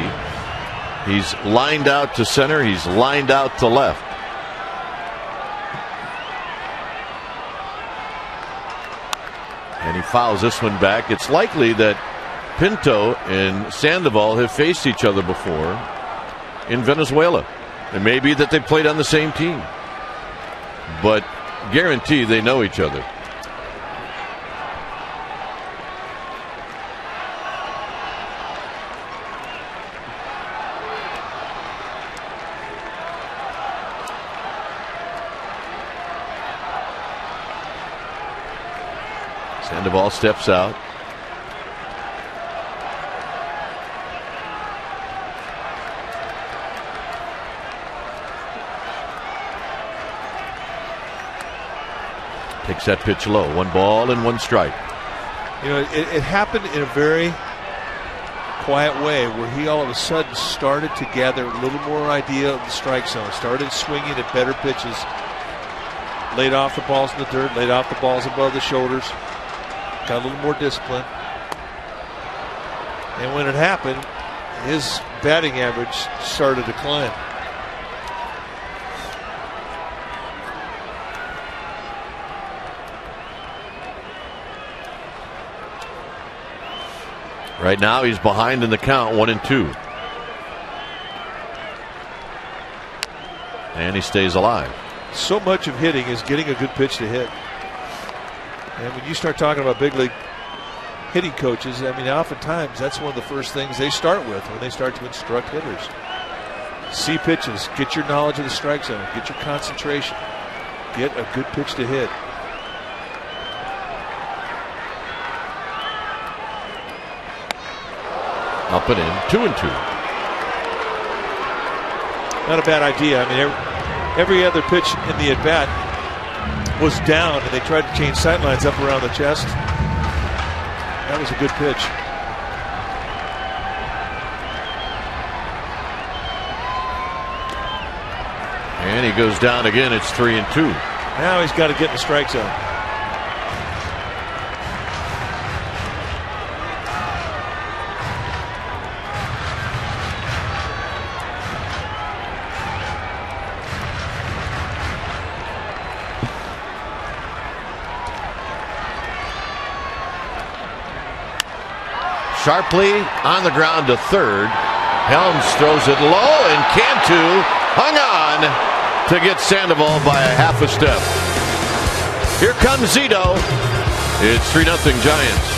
He's lined out to center. He's lined out to left. And he fouls this one back. It's likely that Pinto and Sandoval have faced each other before in Venezuela. It may be that they played on the same team, but guarantee they know each other. Sandoval steps out. Takes that pitch low. 1 ball and 1 strike.
You know, it happened in a very quiet way where he all of a sudden started to gather a little more idea of the strike zone, started swinging at better pitches, laid off the balls in the dirt, laid off the balls above the shoulders, got a little more discipline. And when it happened, his batting average started to decline.
Right now he's behind in the count, 1-2. And he stays alive.
So much of hitting is getting a good pitch to hit. And when you start talking about big league hitting coaches, I mean, oftentimes that's one of the first things they start with when they start to instruct hitters. See pitches, get your knowledge of the strike zone, get your concentration, get a good pitch to hit.
Up and in, 2-2.
Not a bad idea. I mean, every other pitch in the at-bat was down, and they tried to change sightlines up around the chest. That was a good pitch.
And he goes down again. It's 3-2.
Now he's got to get in the strike zone.
Sharply on the ground to third. Helms throws it low, and Cantu hung on to get Sandoval by a half a step. Here comes Zito. It's 3-0 Giants.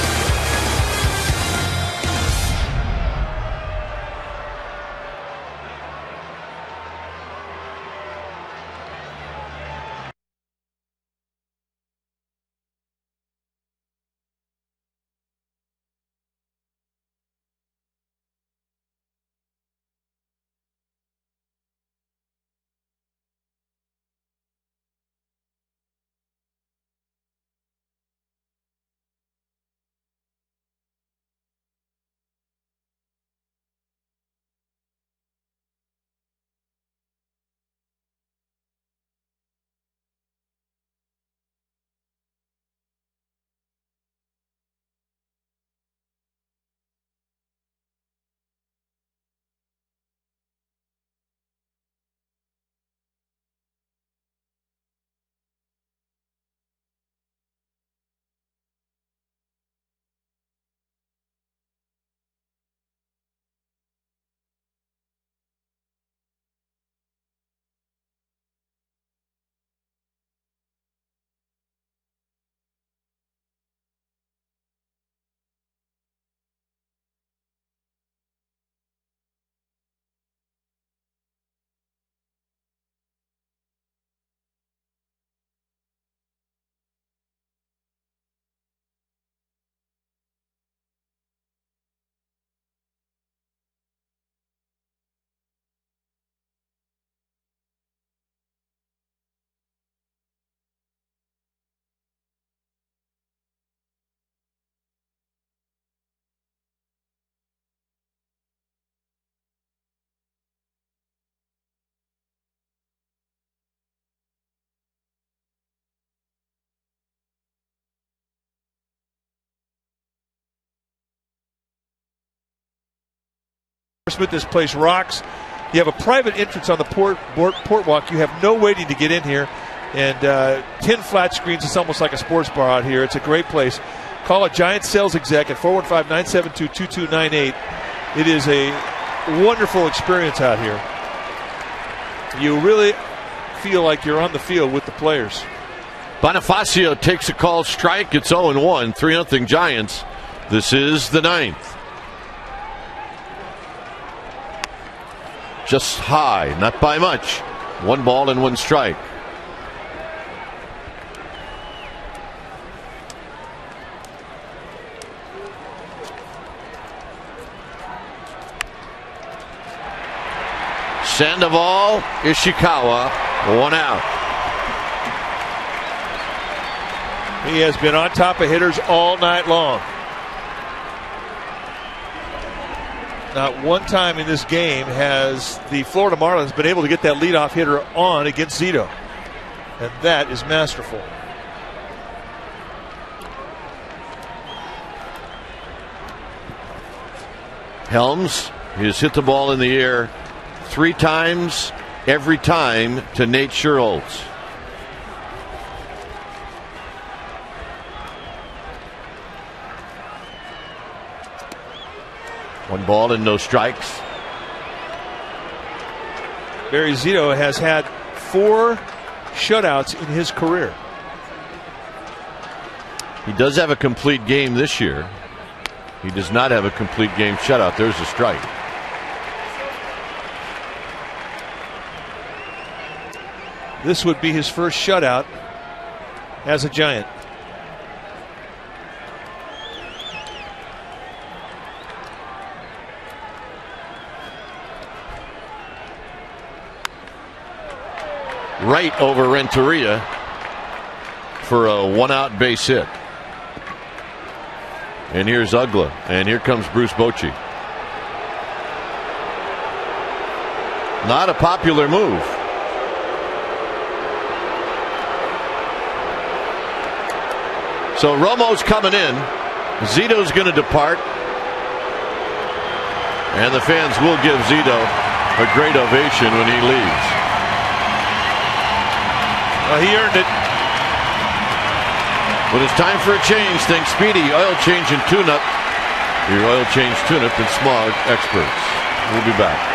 This place rocks. You have a private entrance on the port walk. You have no waiting to get in here. And 10 flat screens. It's almost like a sports bar out here. It's a great place. Call a Giant sales exec at 415-972-2298. It is a wonderful experience out here. You really feel like you're on the field with the players.
Bonifacio takes a call strike. It's 0-1. 3-0 Giants. This is the 9th. Just high, not by much. 1 ball and 1 strike. Sandoval, Ishikawa, 1 out.
He has been on top of hitters all night long. Not one time in this game has the Florida Marlins been able to get that leadoff hitter on against Zito. And that is masterful.
Helms He's hit the ball in the air 3 times, every time to Nate Schuerholz. One ball and no strikes.
Barry Zito has had 4 shutouts in his career.
He does have a complete game this year. He does not have a complete game shutout. There's a strike.
This would be his first shutout as a Giant.
Right over Renteria for a 1-out base hit. And here's Ugla, and here comes Bruce Bochy. Not a popular move. So Romo's coming in. Zito's going to depart. And the fans will give Zito a great ovation when he leaves.
Well, he earned it.
When it's time for a change, think Speedy Oil Change and Tune-Up. Your oil change tune-up and smog experts. We'll be back.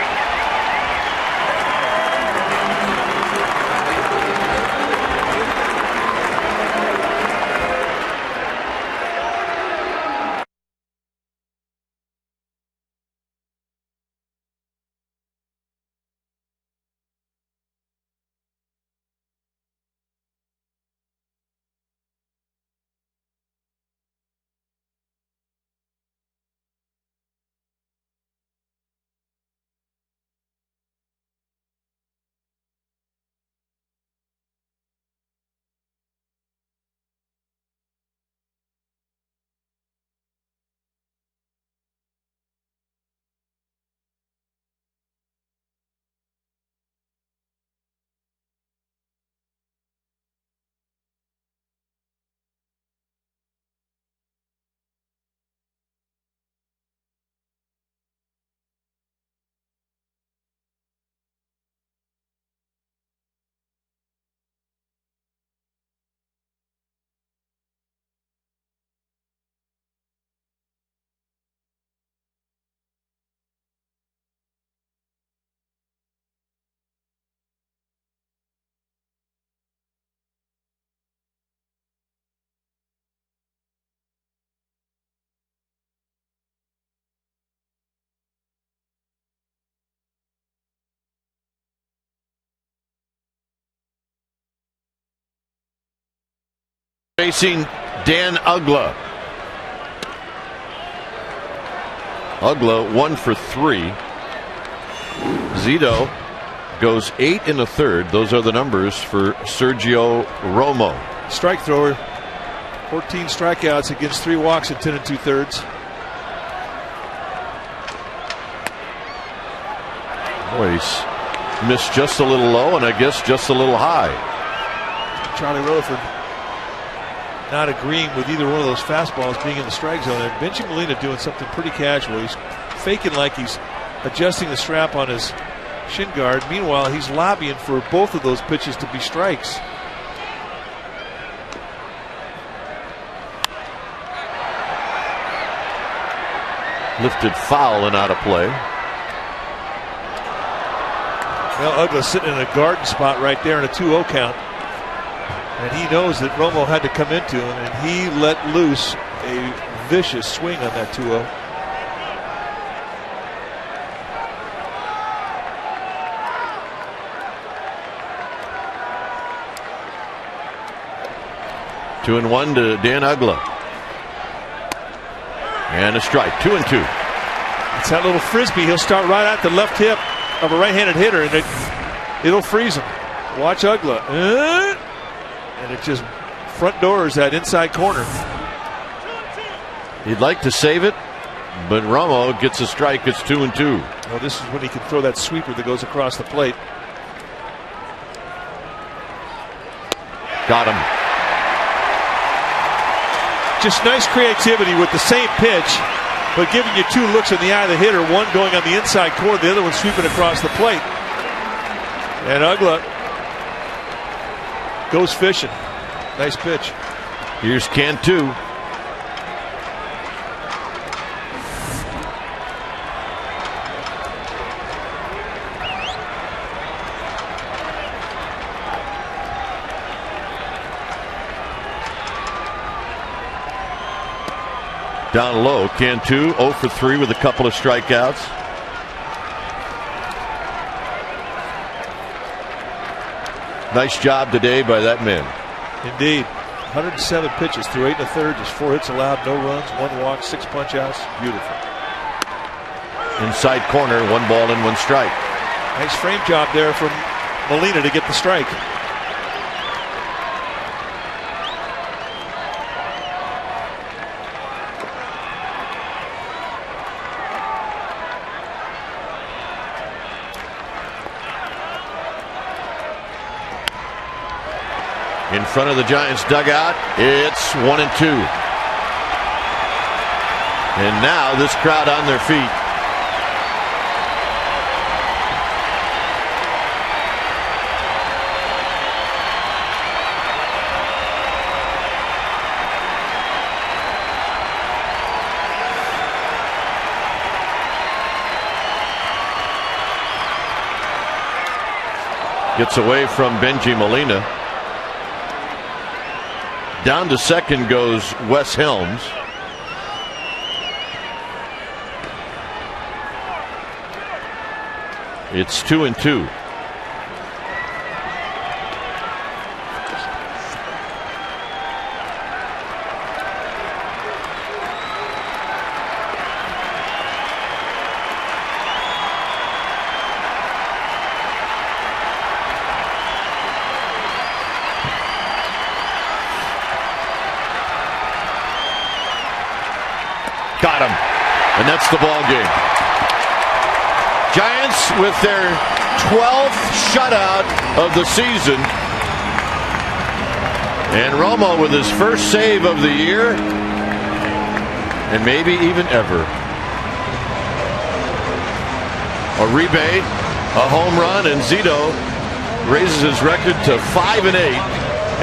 Facing Dan Ugla. Ugla 1 for 3. Zito goes 8 1/3. Those are the numbers for Sergio Romo.
Strike thrower. 14 strikeouts against 3 walks in 10 2/3.
Boy, he's missed just a little low and I guess just a little high.
Charlie Rutherford not agreeing with either one of those fastballs being in the strike zone. And Benji Molina doing something pretty casual. He's faking like he's adjusting the strap on his shin guard. Meanwhile, he's lobbying for both of those pitches to be strikes.
Lifted foul and out of play.
Well, Ugla's sitting in a garden spot right there in a 2-0 count. And he knows that Romo had to come into him, and he let loose a vicious swing on that 2-0.
Two and 1 to Dan Ugla. And a strike. 2 and 2.
It's that little frisbee. He'll start right at the left hip of a right-handed hitter, and it'll freeze him. Watch Ugla. And it just front doors that inside corner.
He'd like to save it, but Romo gets a strike. It's 2 and 2.
Well, this is when he can throw that sweeper that goes across the plate.
Got him.
Just nice creativity with the same pitch. but giving you 2 looks in the eye of the hitter, one going on the inside corner, the other one sweeping across the plate. And Ugla goes fishing. Nice pitch.
Here's Cantu. Down low, Cantu 0 for 3 with a couple of strikeouts. Nice job today by that man.
Indeed. 107 pitches through 8 1/3, just 4 hits allowed, no runs, 1 walk, 6 punch outs. Beautiful.
Inside corner, 1 ball and 1 strike.
Nice frame job there from Molina to get the strike.
In front of the Giants dugout, it's 1-2. And now this crowd on their feet. Gets away from Benji Molina. Down to second goes Wes Helms. It's 2-2. Got him. And that's the ball game. Giants with their 12th shutout of the season. And Romo with his first save of the year. And maybe even ever. Uribe, a home run, and Zito raises his record to 5-8.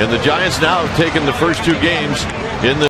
And the Giants now have taken the first 2 games in the